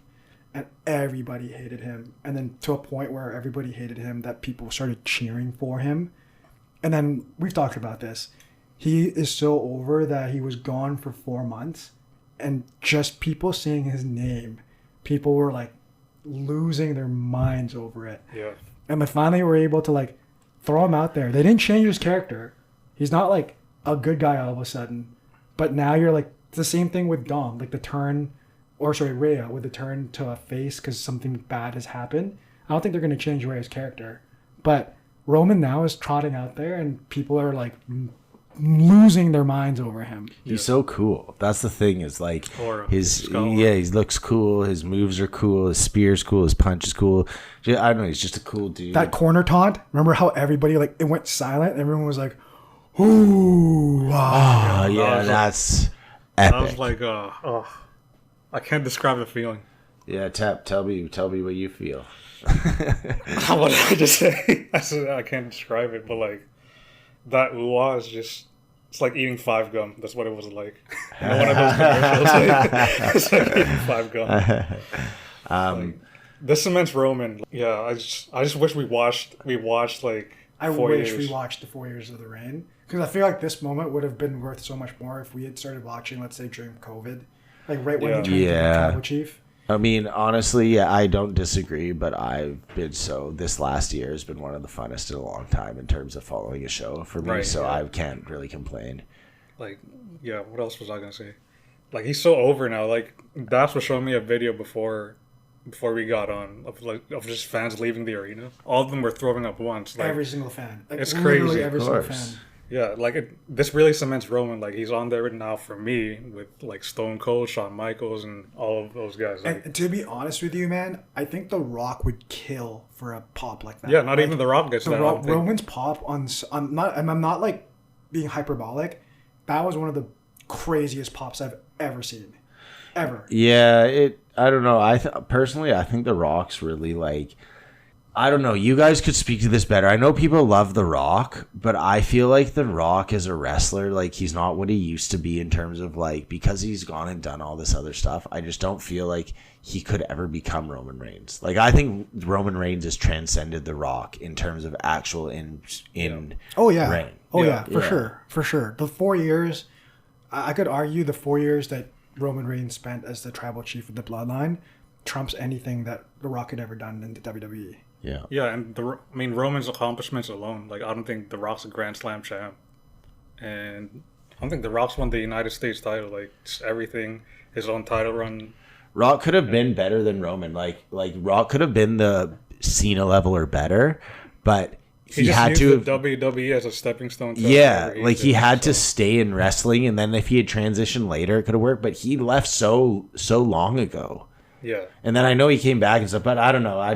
And everybody hated him. And then to a point where everybody hated him that people started cheering for him. And then we've talked about this. He is so over that he was gone for 4 months. And just people saying his name, people were like losing their minds over it. Yeah. And they finally were able to like throw him out there. They didn't change his character. He's not like a good guy all of a sudden. But now you're like, it's the same thing with Dom. Like Rhea with the turn to a face because something bad has happened. I don't think they're going to change Rhea's character. But Roman now is trotting out there and people are like losing their minds over him. He's so cool. That's the thing, is like he looks cool, his moves are cool, his spear's cool, his punch is cool. I don't know, he's just a cool dude. That corner taunt, remember how everybody like it went silent? Everyone was like, ooh, wow. Oh, yeah, that's epic. I was like, I can't describe the feeling. Yeah, tell me what you feel. What did I just say? I said I can't describe it, but like that ooh is just, it's like eating 5 gum. That's what it was like. You know, one of those commercials. It's like eating 5 gum. This cements Roman. Yeah, I just wish we watched like 4 years. We watched the 4 years of the reign, because I feel like this moment would have been worth so much more if we had started watching, let's say, during COVID, like right when he turned into the tribal chief. I mean, honestly, yeah, I don't disagree, but this last year has been one of the funnest in a long time in terms of following a show for me, I can't really complain. Like, yeah, what else was I going to say? Like, he's so over now. Like, Das was showing me a video before we got on of just fans leaving the arena. All of them were throwing up once. Like, every single fan. Like, it's crazy. Every single fan. Yeah, like this really cements Roman. Like, he's on there now for me with like Stone Cold, Shawn Michaels, and all of those guys. Like, and to be honest with you, man, I think The Rock would kill for a pop like that. Yeah, not even The Rock gets that. Roman's pop I'm not like being hyperbolic. That was one of the craziest pops I've ever seen, ever. Yeah, I don't know. Personally, I think The Rock's really like. I don't know. You guys could speak to this better. I know people love The Rock, but I feel like The Rock as a wrestler, like, he's not what he used to be in terms of, like, because he's gone and done all this other stuff. I just don't feel like he could ever become Roman Reigns. Like, I think Roman Reigns has transcended The Rock in terms of actual in Oh, yeah. reign. Oh, yeah, for sure. For sure. The 4 years, I could argue the 4 years that Roman Reigns spent as the tribal chief of the Bloodline trumps anything that The Rock had ever done in the WWE. Yeah. Yeah, and Roman's accomplishments alone. Like, I don't think The Rock's a Grand Slam champ, and I don't think The Rock's won the United States title. Like, just everything, his own title run. Rock could have been better than Roman. Like Rock could have been the Cena level or better, but he just had used to. the WWE as a stepping stone. To Yeah, whatever like he did, had to so. stay in wrestling, and then if he had transitioned later, it could have worked. But he left so long ago. Yeah. And then I know he came back and stuff, but I don't know.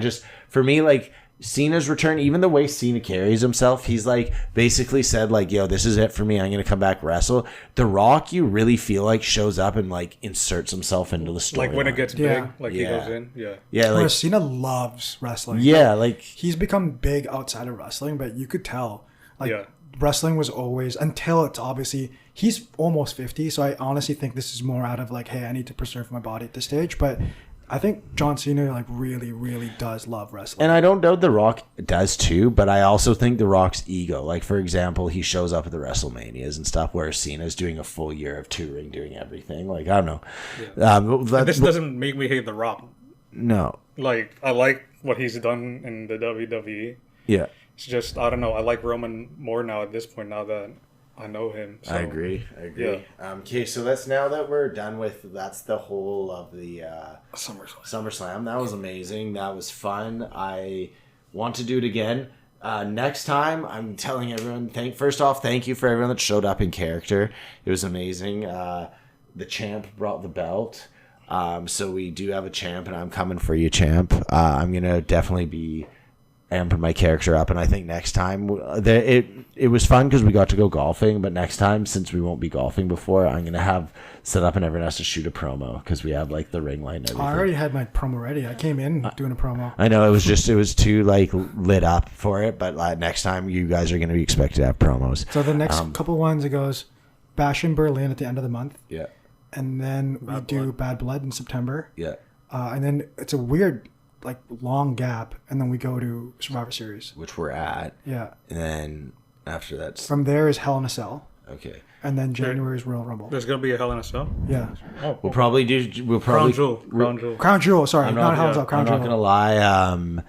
For me, like, Cena's return, even the way Cena carries himself, he's like basically said like, yo, this is it for me. I'm going to come back wrestle. The Rock, you really feel like shows up and like inserts himself into the story. Like when it gets Yeah. big, like he Yeah. goes in. Yeah. Yeah, like, Cena loves wrestling. yeah, like, He's become big outside of wrestling, but you could tell. Like, Yeah. wrestling was always, until it's obviously, he's almost 50, so I honestly think this is more out of like, hey, I need to preserve my body at this stage. But I think John Cena like really, really does love wrestling. and I don't doubt The Rock does too, but I also think The Rock's ego, like for example, he shows up at the WrestleManias and stuff where Cena's doing a full year of touring, doing everything. Like, I don't know. Yeah. And this doesn't make me hate The Rock. No. Like, I like what he's done in the WWE. Yeah. It's just, I don't know. I like Roman more now at this point, now that I know him. So, I agree. Yeah. Okay, so now that we're done with, that's the whole of the SummerSlam. SummerSlam. That was amazing. That was fun. I want to do it again. Next time, I'm telling everyone, first off, thank you for everyone that showed up in character. It was amazing. The champ brought the belt. So we do have a champ, and I'm coming for you, champ. I'm going to definitely be amping my character up, and I think next time it was fun because we got to go golfing, but next time, since we won't be golfing before, I'm gonna have set up and everyone has to shoot a promo because we have like the ring light and everything. I already had my promo ready. I came in doing a promo. I know it was too like lit up for it, but next time you guys are gonna be expected to have promos. So the next couple ones, it goes Bash in Berlin at the end of the month, Yeah, and then we do Bad Blood in September, yeah, and then it's a weird like long gap, and then we go to Survivor Series. which we're at, Yeah. and then after that's From there is Hell in a Cell, okay. and then January is Royal Rumble. There's going to be a Hell in a Cell? Yeah. Oh, We'll probably Crown Jewel. Crown Jewel. Crown Jewel. Sorry, I'm not not- Hell in a Cell. Crown I'm Jewel. not gonna lie.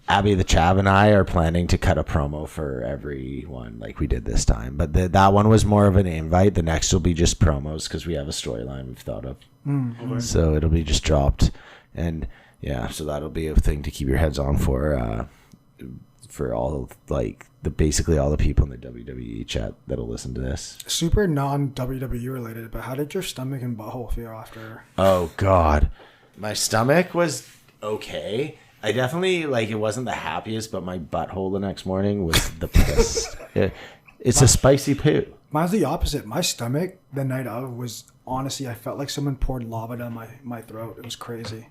Abby the Chav and I are planning to cut a promo for everyone like we did this time, but that one was more of an invite. The next will be just promos because we have a storyline we've thought of, Okay. so it'll be just dropped, and yeah, so that'll be a thing to keep your heads on for all like basically all the people in the WWE chat that'll listen to this. Super non-WWE related, but how did your stomach and butthole feel after? Oh God, my stomach was okay. I definitely it wasn't the happiest, but my butthole the next morning was the best. It's a spicy poo. Mine's the opposite. My stomach the night of was honestly, I felt like someone poured lava down my throat. It was crazy.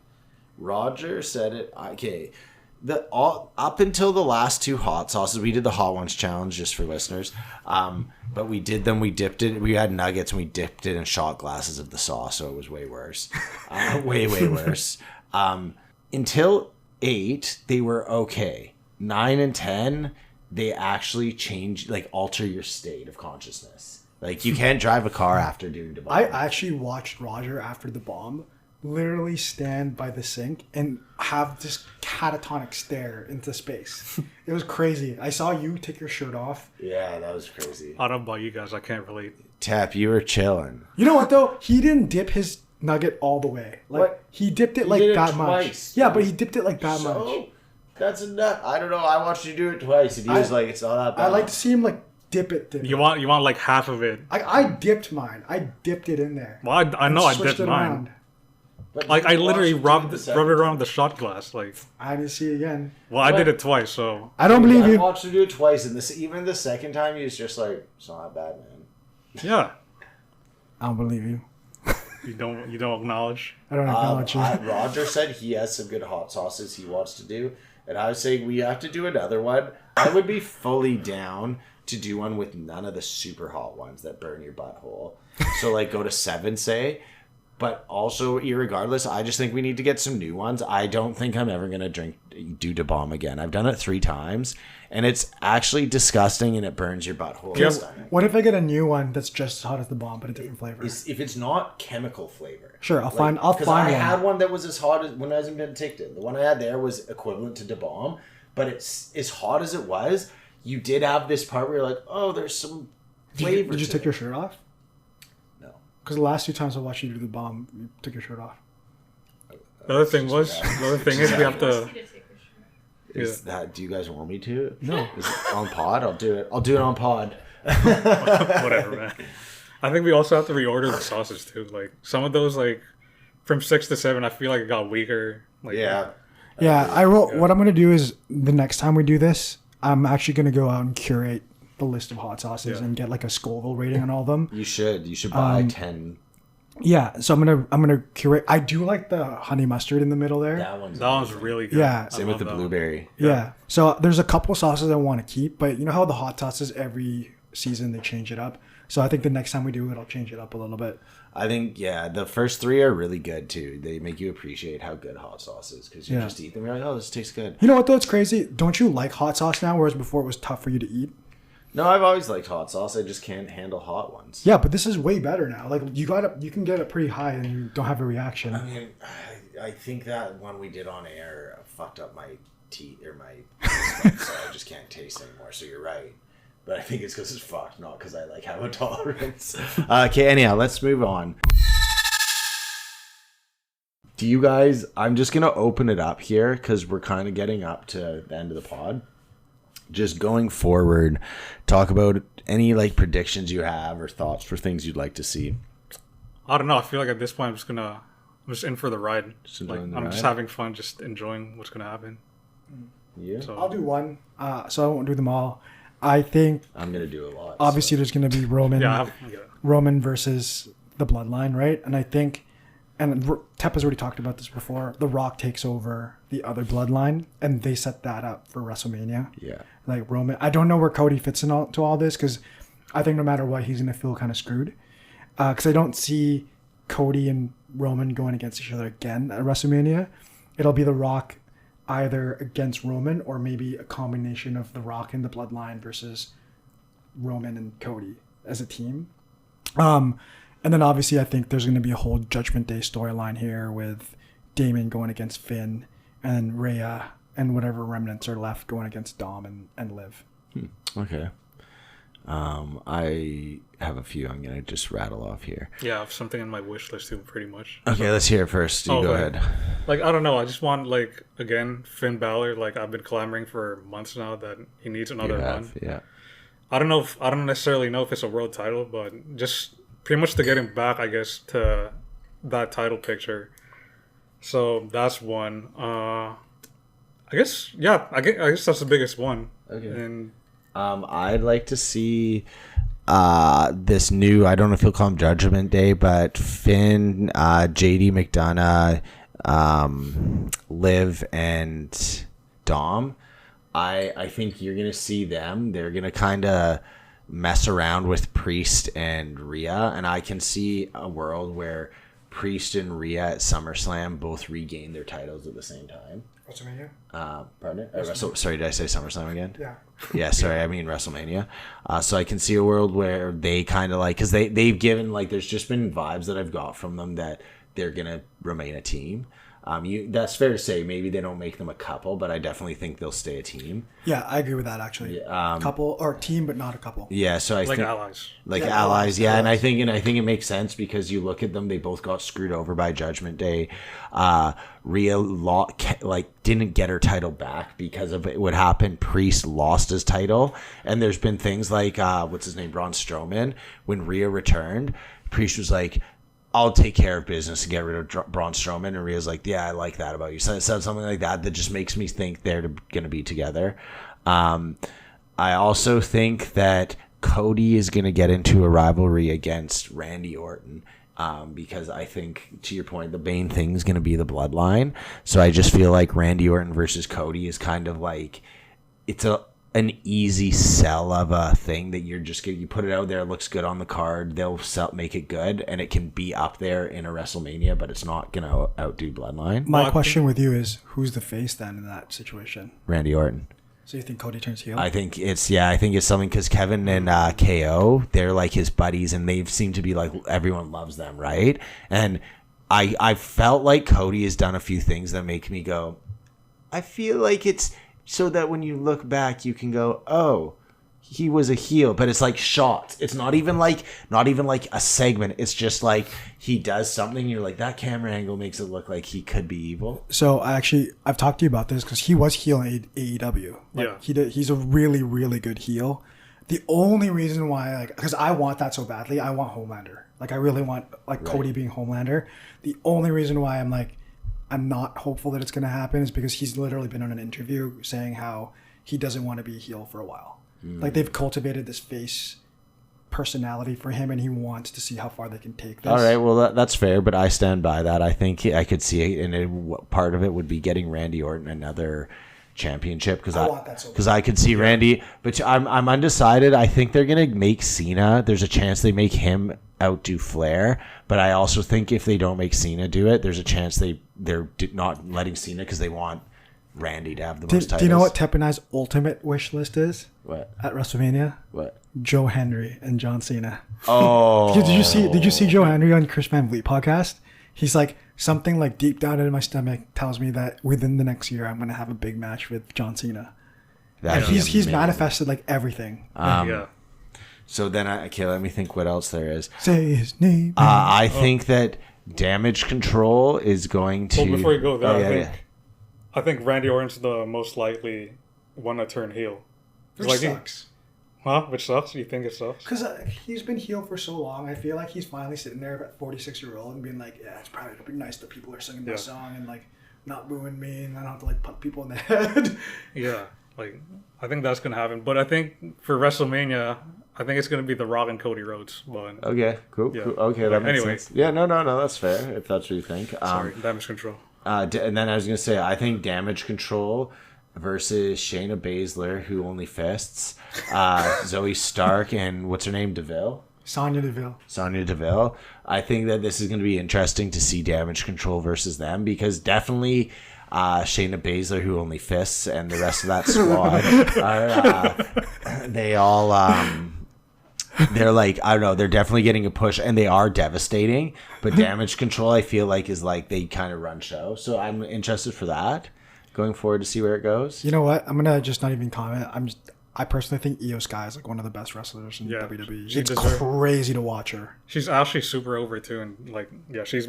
Roger said it. Okay, up until the last two hot sauces, we did the hot ones challenge just for listeners. But we did them. We dipped it. We had nuggets and we dipped it in shot glasses of the sauce, so it was way worse. Way worse. Until 8, they were okay. 9 and 10, they actually change, alter your state of consciousness. Like, you can't drive a car after doing debauchery. I actually watched Roger after the bomb literally stand by the sink and have this catatonic stare into space. It was crazy. I saw you take your shirt off. Yeah, that was crazy. I don't know about you guys. I can't relate. Tap, you were chilling. You know what, though? He didn't dip his nugget all the way. What? He dipped it He did it that twice. much. Yeah, but he dipped it that much. That's enough. I don't know. I watched you do it twice, and he was like, "It's not that bad." I like to see him dip it. You want like half of it. I dipped mine. I dipped it in there. Well, I know I Switched did it mine. around. But Like, I you literally watched rubbed the it second around the shot glass. Like, I didn't see it again. well, I did it twice, so I don't believe I you. watched him do it twice, and even the second time, he was just like, "It's not that bad, man." yeah. I don't believe you. You don't acknowledge. I don't acknowledge you. Roger said he has some good hot sauces he wants to do, and I was saying we have to do another one. I would be fully down to do one with none of the super hot ones that burn your butthole. So go to 7, say. But also, irregardless, I just think we need to get some new ones. I don't think I'm ever going to do Da Bomb again. I've done it 3 times, and it's actually disgusting, and it burns your butthole. Yeah. What if I get a new one that's just as hot as the bomb, but a different flavor? If it's not chemical flavor. Sure, I'll find one. I had one that was as hot as when I was in Penticton. The one I had there was equivalent to Da Bomb, but it's as hot as it was. You did have this part where you're like, oh, there's some flavor. Did you take your shirt off? No. Because the last 2 times I watched you do the bomb, you took your shirt off. The other thing is we have to. Do you guys want me to? No. Is it on pod? I'll do it. I'll do it on pod. Whatever, man. I think we also have to reorder the sauces too. Like some of those, like from 6 to 7, I feel like it got weaker. Like, Yeah, what I'm gonna do is the next time we do this, I'm actually gonna go out and curate the list of hot sauces and get like a Scoville rating on all of them. You should buy 10. Yeah, so I'm gonna curate. I do like the honey mustard in the middle there. That one's really good. Yeah. Same with the blueberry. Yeah. So there's a couple sauces I want to keep, but you know how the hot sauces every season they change it up. So I think the next time we do it, I'll change it up a little bit. I think the first 3 are really good too. They make you appreciate how good hot sauce is because you just eat them. You're like, oh, this tastes good. You know what though? It's crazy. Don't you like hot sauce now, whereas before it was tough for you to eat? No, I've always liked hot sauce. I just can't handle hot ones. Yeah, but this is way better now. Like you can get it pretty high and you don't have a reaction. I mean, I think that one we did on air fucked up my teeth or my so I just can't taste anymore. So you're right. But I think it's because it's fucked, not because I like have a tolerance. Okay, anyhow, let's move on. Do you guys, I'm just going to open it up here because we're kind of getting up to the end of the pod. Just going forward, talk about any like predictions you have or thoughts for things you'd like to see. I don't know. I feel like at this point I'm just in for the ride. Just having fun, just enjoying what's gonna happen. Yeah. So, I'll do one, so I won't do them all. I think I'm gonna do a lot. Obviously, there's gonna be Roman. Roman versus the Bloodline, right? And I think, and Teppa's already talked about this before. The Rock takes over the other Bloodline, and they set that up for WrestleMania. Yeah. Like Roman, I don't know where Cody fits into all this because I think no matter what, he's gonna feel kind of screwed. Because I don't see Cody and Roman going against each other again at WrestleMania. It'll be The Rock either against Roman or maybe a combination of The Rock and the Bloodline versus Roman and Cody as a team. And then obviously I think there's going to be a whole Judgment Day storyline here with Damon going against Finn and Rhea and whatever remnants are left going against Dom and Liv. Okay. I have a few I'm going to just rattle off here. Yeah, I have something in my wish list too, pretty much. Okay, let's hear it first. You go ahead. Like, I don't know. I just want, like, again, Finn Balor. Like, I've been clamoring for months now that he needs another run. Yeah. I don't necessarily know if it's a world title, but just pretty much to get him back, I guess, to that title picture. So that's one. I guess that's the biggest one. Okay. And I'd like to see this new, I don't know if you'll call him Judgment Day, but Finn, JD McDonough, Liv, and Dom. I think you're going to see them. They're going to kind of mess around with Priest and Rhea, and I can see a world where Priest and Rhea at SummerSlam both regain their titles at the same time. WrestleMania? Pardon? Sorry, did I say SummerSlam again? Yeah. Yeah, sorry, I mean WrestleMania. So I can see a world where they kind of like, because they've given, like, there's just been vibes that I've got from them that they're going to remain a team. That's fair to say. Maybe they don't make them a couple, but I definitely think they'll stay a team. Yeah, I agree with that actually. Couple or team, but not a couple. Yeah, so I think allies. Allies, yeah, and I think it makes sense because you look at them; they both got screwed over by Judgment Day. Rhea didn't get her title back because of what happened. Priest lost his title, and there's been things like what's his name, Braun Strowman. When Rhea returned, Priest was like, I'll take care of business and get rid of Braun Strowman. And Rhea's like, yeah, I like that about you. So it said something like that just makes me think they're going to be together. I also think that Cody is going to get into a rivalry against Randy Orton because I think, to your point, the main thing is going to be the bloodline. So I just feel like Randy Orton versus Cody is kind of like, it's an easy sell of a thing that you're just you put it out there, it looks good on the card, they'll make it good, and it can be up there in a WrestleMania, but it's not gonna outdo Bloodline. My question with you is, who's the face then in that situation? Randy Orton. So you think Cody turns heel? I think it's something because Kevin and KO, they're like his buddies, and they seem to be like everyone loves them, right? And I felt like Cody has done a few things that make me go, I feel like it's so that when you look back, you can go, oh, he was a heel, but it's like shots. It's not even like a segment. It's just like he does something. You're like, that camera angle makes it look like he could be evil. So I've talked to you about this because he was heel in AEW. Like, yeah, he's a really, really good heel. The only reason why, because I want that so badly, I want Homelander. Like, I really want Cody being Homelander. The only reason why I'm not hopeful that it's going to happen is because he's literally been on an interview saying how he doesn't want to be a heel for a while. Like, they've cultivated this face personality for him, and he wants to see how far they can take this. All right, well, that's fair, but I stand by that. I think I could see it, and part of it would be getting Randy Orton another championship because I could see Randy, but I'm undecided. I think they're going to make Cena. There's a chance they make him outdo Flair, but I also think if they don't make Cena do it, there's a chance they're not letting Cena because they want Randy to have the most titles. Do you know what Tep and I's ultimate wish list is? What? At WrestleMania? What? Joe Henry and John Cena. Oh. Did you see Joe Henry on Chris Van Vliet podcast? He's like, something like deep down in my stomach tells me that within the next year I'm going to have a big match with John Cena. And he's manifested like everything. Yeah. So then, let me think what else there is. Say his name. I think that Damage Control is going to... Well, before you go there, I think Randy Orton's the most likely one to turn heel. Which sucks. Which sucks? You think it sucks? Because he's been heel for so long. I feel like he's finally sitting there at 46-year-old and being like, yeah, it's probably gonna be nice that people are singing my song and like not booing me, and I don't have to like put people in the head. Yeah, like I think that's gonna happen. But I think for WrestleMania, I think it's gonna be The Rock and Cody Rhodes. But okay, cool. Yeah. Cool. Okay, that makes sense. Yeah, no, that's fair if that's what you think. Sorry, Damage Control. And then I was gonna say, I think Damage Control versus Shayna Baszler, who only fists, Zoe Stark, and what's her name, Sonya Deville. I think that this is going to be interesting to see Damage Control versus them, because definitely Shayna Baszler, who only fists, and the rest of that squad are they all they're like, I don't know, they're definitely getting a push, and they are devastating, but Damage Control I feel like is like they kind of run show, so I'm interested for that going forward to see where it goes. You know what? I'm gonna just not even comment. I personally think Io Sky is like one of the best wrestlers in WWE. It's crazy to watch her. She's actually super over too, and like, yeah, she's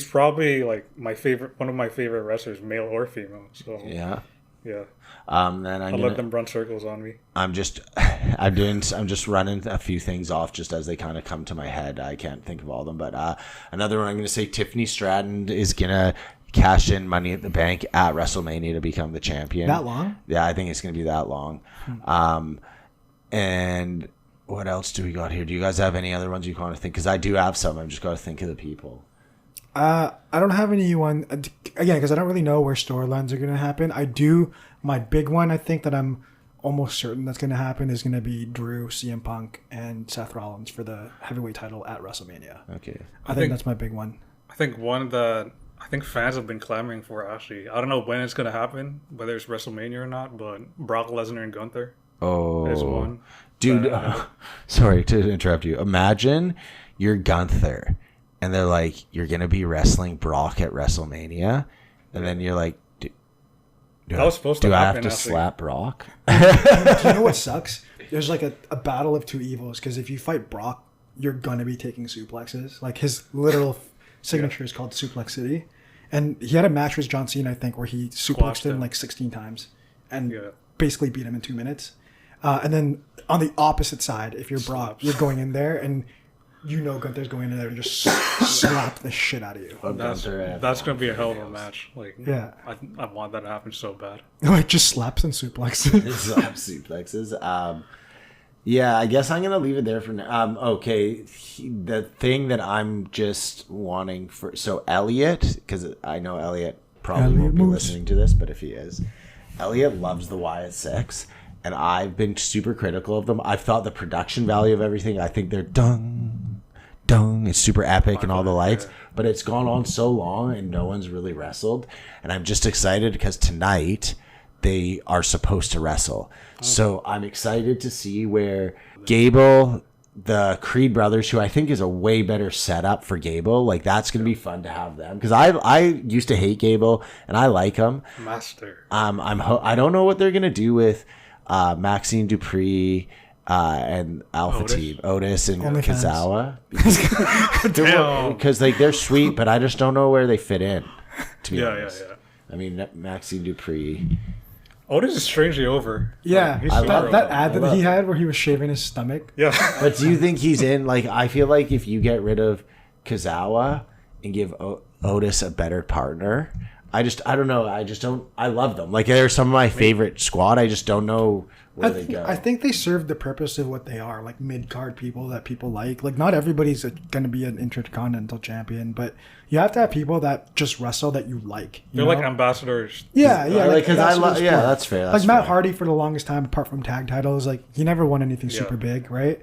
probably like one of my favorite wrestlers, male or female. So yeah. Then I'll let them run circles on me. I'm just running a few things off just as they kind of come to my head. I can't think of all of them, but another one I'm gonna say, Tiffany Stratton is gonna cash in Money at the Bank at WrestleMania to become the champion. That long? Yeah, I think it's going to be that long. And what else do we got here? Do you guys have any other ones you want to think? Because I do have some. I've just got to think of the people. I don't have anyone, again, because I don't really know where storylines are going to happen. I do, my big one, I think that I'm almost certain that's going to happen is going to be Drew, CM Punk, and Seth Rollins for the heavyweight title at WrestleMania. Okay. I think that's my big one. I think I think fans have been clamoring for, actually. I don't know when it's going to happen, whether it's WrestleMania or not, but Brock Lesnar and Gunther is one. Dude, sorry to interrupt you. Imagine you're Gunther, and they're like, you're going to be wrestling Brock at WrestleMania, and then you're like, do I have to slap Brock? Do you know what sucks? There's like a battle of two evils, because if you fight Brock, you're going to be taking suplexes. Like, his literal signature is called Suplex City, and he had a match with John Cena, I think, where he suplexed him like 16 times and basically beat him in 2 minutes. And then on the opposite side, if you're Brock, you're going in there and you know Gunther's going in there and just slap the shit out of you. That's going to be a hell of a match. Like, yeah, I want that to happen so bad. Like, just slaps and suplexes. Suplexes. Yeah, I guess I'm going to leave it there for now. Okay, the thing that I'm just wanting for... So, Elliot, because I know Elliot probably won't be listening to this, but if he is, Elliot loves the Wyatt Six, and I've been super critical of them. I've thought the production value of everything, I think they're dung, it's super epic and all the lights, but it's gone on so long and no one's really wrestled. And I'm just excited because tonight they are supposed to wrestle. So I'm excited to see where Gable, the Creed brothers, who I think is a way better setup for Gable, like that's going to be fun to have them. Because I used to hate Gable and I like him. Master. I don't know what they're going to do with Maxine Dupree and Alpha Team, Otis and Kazawa. Because like they're sweet, but I just don't know where they fit in, to be honest. I mean, Maxine Dupree. Otis is strangely over. Yeah, like, that ad that he had where he was shaving his stomach. Yeah. But do you think he's in? Like, I feel like if you get rid of Kazawa and give Otis a better partner, I don't know. I love them. Like, they're some of my favorite squad. I just don't know where they go. I think they serve the purpose of what they are, like mid-card people that people like. Like, not everybody's going to be an intercontinental champion, but you have to have people that just wrestle that you like. They're like ambassadors. Yeah. Like, because I love. Yeah, that's fair. Like Matt Hardy for the longest time, apart from tag titles, like he never won anything super big, right?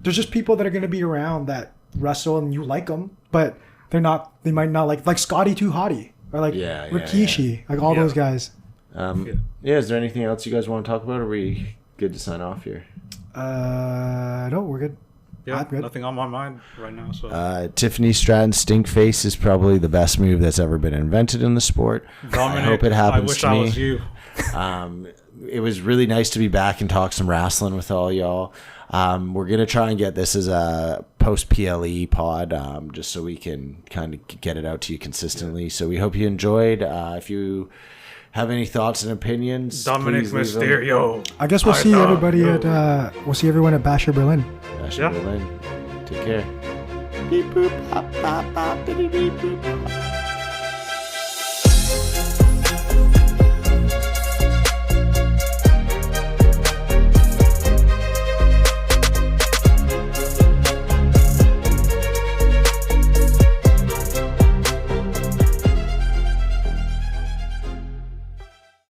There's just people that are going to be around that wrestle and you like them, but they're not. They might not like Scotty Too Hottie or like Rikishi, like all those guys. Is there anything else you guys want to talk about? Or are we good to sign off here? No, we're good. Yeah, nothing on my mind right now. So Tiffany Stratton Stinkface is probably the best move that's ever been invented in the sport. Dominic, I hope it happens to me. I wish I was you. It was really nice to be back and talk some wrestling with all y'all. We're gonna try and get this as a post PLE pod, just so we can kind of get it out to you consistently. So we hope you enjoyed. If you have any thoughts and opinions, Dominic Mysterio. I guess we'll see everybody we'll see everyone at Basher Berlin. Berlin. Take care. Beep boop, pop, pop, pop, beep boop.